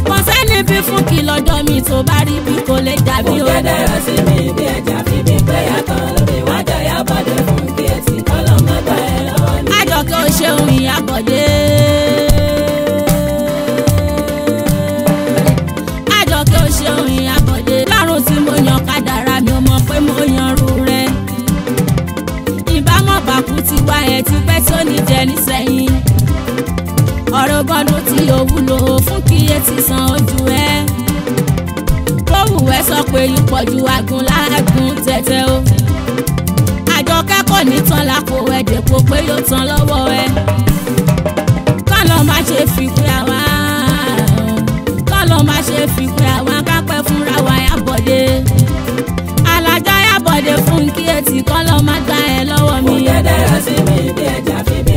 kò sẹ́ni bí fún kí lọ́dọ̀ mi tó bá rí bí kò lè dàbí o. Fúnkẹ́ dára sí mi bí ẹja fi bí pé akàn ló bí wájà Yábọ̀dé fún kíyèsí. kọ́lọ́ má gbà ẹ́ lọ́wọ́ mi. Àjọkẹ́ ó ṣeun Ìyábọ̀dé. Àjọkẹ́ ó ṣeun Ìyábọ̀dé. lọ́rùn tí mo yan kádàrá mi ò mọ̀ pé mo yanrú rẹ̀. ìbámọ̀ bàkú ti wá ẹ̀ ti pẹ́ tí ó ní jẹ nísẹ̀yìn. ọ̀rọ̀ gbọ́dún tí ó wúlò fún kíyè ti san ojú ẹ̀. kówùwẹ́ sọ pé ipò ju agun láàgùn tẹ̀tẹ̀ o. Àjọkẹ́ kò ní tán lápò ẹ̀ dèpò pé yóò tán lọ́wọ́ ẹ̀. kọ́lọ́ má ṣe fi pé àwa. kọ́lọ́ má ṣe fi pé àwa kápẹ́ fúnra wa Yábọ̀dé. alájà Yábọ̀dé fún kíyèsí kọ́lọ́ má gbà ẹ́ lọ́wọ́ mi. Fúnkẹ́ dára sí mi bí ẹja fi bí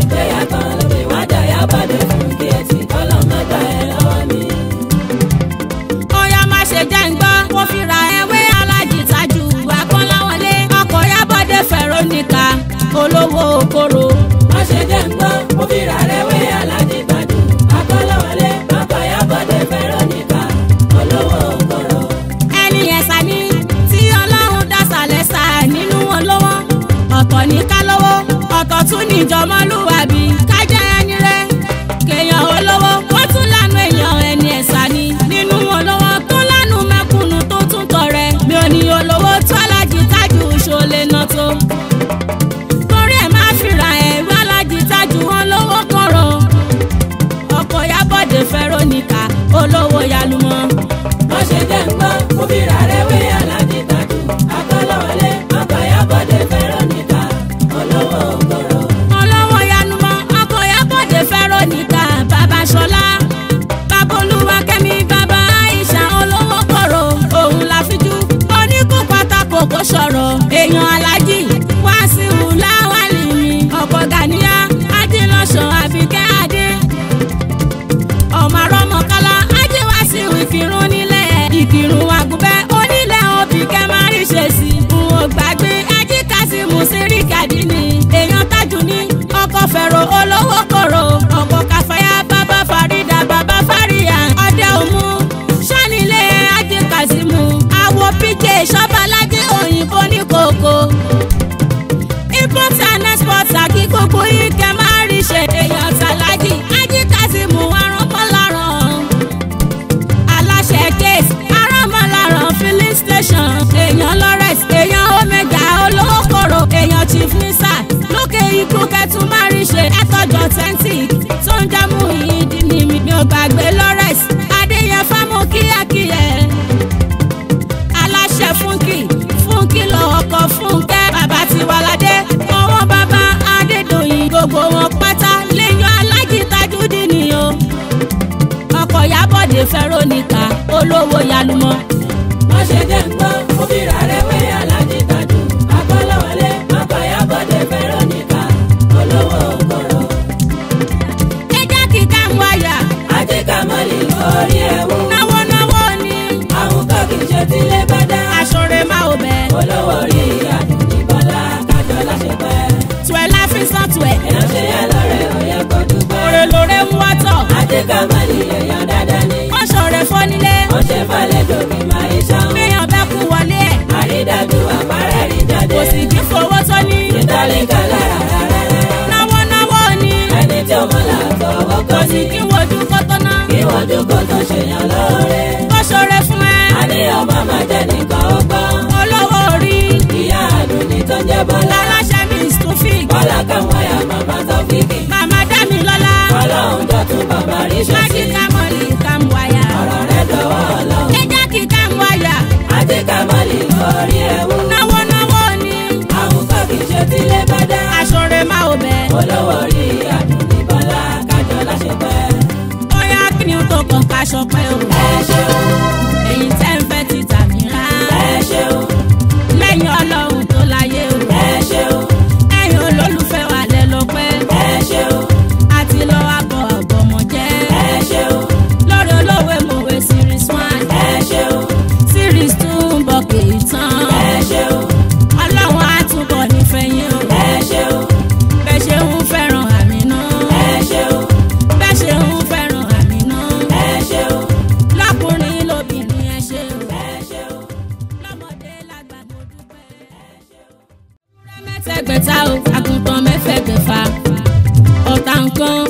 fi jọmọlúwàbí kájẹ́ ẹni rẹ̀ kéèyàn olówó wọ́n tún lánàá èèyàn ẹni ẹ̀sà ni nínú olówó tó lánàá mẹ́kúnnù tó tún tọrẹ mi ò ní olówó tó Aláàjì Tájù ṣọlẹ̀ náà tó torí ẹ̀ máa fìrà ẹ̀rú Aláàjì Tájù wọn lówó kọ̀rọ̀ ọkọ̀ Yábọ̀dé Fẹ́róníkà olówó yálùmọ́. wọ́n ṣe jẹ́ ń gbọ́ mo fi rà rẹ̀ wé Aláàjì Tájù akọ́lọ́wọlé ọkọ̀ Yábọ̀dé Fẹ́róníkà olówó kọ̀rọ̀. olówó yálùmọ́ ọkọ̀ Yábọ̀dé Fẹ́róníkà bàbá Ṣọlá bàbá Olúwakẹ́mi bàbá Àìṣà olówó kọ̀rọ̀ òun láfijú oníkú pátákó kò sọ̀rọ̀ èèyàn Aláàjì Wàsíù Láwálì mi ọkọ̀ Gàníyà Adélọ́sàn Àbíkẹ́ Adé ọmọ arọ́mọkálá Ájí Wàsíù Ìkìrun nílẹ̀ Ìkìrun Àgùnbẹ́ onílẹ̀ òbí kẹ́ máa rí ṣe sí i n ò gbàgbé Ájí Kásímù Síríkàdí ni èèyàn Tájù ní ọkọ̀ Fẹ́rò olówó kọ̀rọ̀ ọkọ̀ Káfáyà bàbá Fàrídà bàbá Fàríyà ọdẹ òmu sánilé Ájí Kásímù àwọ̀ PJ Ṣọ́bàlájí òyìnbó ní kòkó import and export àkí gbogbo yìí kẹ́ máa rí ṣe èèyàn tàlájì Ájí Kásímù aránmọ́láràn aláṣẹ case aránmọ́láràn filling station èèyàn Lawrence èèyàn Omega olówó kọ̀rọ̀ èèyàn Chief Nisa lókè ikú kẹtù máa rí ṣe ẹtọ́jọ́ authentic tó ń jámù ìdí ni mi ò gbàgbé Lawrence Adéyẹfà mú kíákíyẹ aláṣẹ fúnkì lọ ọkọ̀ Fúnkẹ́ bàbá Tiwaládé ọwọ́ bàbá Adédọ̀yìn gbogbo wọn pátá lẹ́yìn Aláàjì Tajudeen ni o ọkọ̀ Yábọ̀dé Fẹ́róníkà olówó yálùmọ́. wọ́n ṣe jẹ́ ń gbọ́ mo fi rà rẹ̀ wé Aláàjì Tájù akọ́lọ́wọlé ọkọ̀ Yábọ̀dé Fẹ́róníkà olówó kọ̀rọ̀. ẹja kíkà ń wáyà Ájí Kámálì orí ẹ̀wù náwó ni àwọn kan kì í ṣe tílé bá dá aṣọre máa ò bẹ́ẹ̀. olówó rí Àdùnní Bọ́lá kájọ láṣepẹ́. tuẹ̀ láfíìsàn tuẹ̀ èèyàn ṣe yẹ lọ́rẹ̀ ó yẹ kó dúpẹ́. òrè lóore ń wọ́tọ̀ Ájí Kámálì èèyàn dáadáa ni wọ́n ṣọ̀rẹ́ fọ́nílé wọ́n ṣe fàlejò kí máa ń ṣan. míyàn bẹ́ẹ̀ kú wọlé ẹ̀ àrídájú àpárá rí jáde kò sì kí fowó tó ní. ìtàlíkà lára rárá náwó ni ẹni tí ó mọ̀ làtọ̀ kò ọkọ sì ní kí wojú kó tó ná. kí wọ́n dúkọ́ tó ṣèyàn lóore. kó ṣọ̀rẹ́ fún ẹ a ní ọmọ máa jẹ́ nìkan ó gbọ́n. olówó orí ìyá Àdùnní tó jẹ́ Bọ́lá aláṣẹ Miss Tufik Bọ́lá káwọn ya màmá Taofiki. màmá Dámilọ́lá Ọlọ́run tó tún bàbá rí ṣe Ájí sí. Kámálì Kàmúwáyà ọ̀rọ̀ rẹ̀ dọ̀wọ́ Ọlọ́run. ẹja kí Kàmúwáyà Ájí Kámálì orí ẹ̀wù náwó ni àwọn kan kì í ṣe tílé bá dá. aṣọre máa ò bẹ́ẹ̀. olówó rí Àdùnní Bọ́lá kájọ láṣepẹ́. bóyá kí ni ó tó kàn ká ṣọpẹ́ o. ẹ ṣeun ẹ̀yin tẹ́ ń fẹ́ ti tàmí rá. ẹ ṣeun lẹ́yìn Ọlọ́run tó láyé o. ẹ ṣeun ẹ̀yin olólùfẹ́ wa lẹ lọ́pẹ́. ẹ ṣeun àti lọ abọ́ ọ̀gbọ̀mọ̀ jẹ́. ẹ ṣeun lórí olówó mòwe series 1 ẹ ṣeun series 2 ń bọ̀ kì í tán. ẹ ṣeun Ọlọ́run á túbọ̀ nífẹ̀ẹ́ yín o. ẹ ṣeun bẹ́ẹ̀ ṣe ń fẹ́ràn Àmínà. ẹ ṣeun bẹ́ẹ̀ ṣe ń fẹ́ràn Àmínà. ẹ ṣeun lọ́kùnrin lóbìnrin ẹ ṣé o. ẹ ṣeun lọ́mọdé lágbà mo dúpẹ́. ewúrẹ́ mẹ́tẹ́gbẹ̀ta o àgùntàn mẹ́fẹ̀ẹ́gbẹ̀fà ọ̀tá nǹkan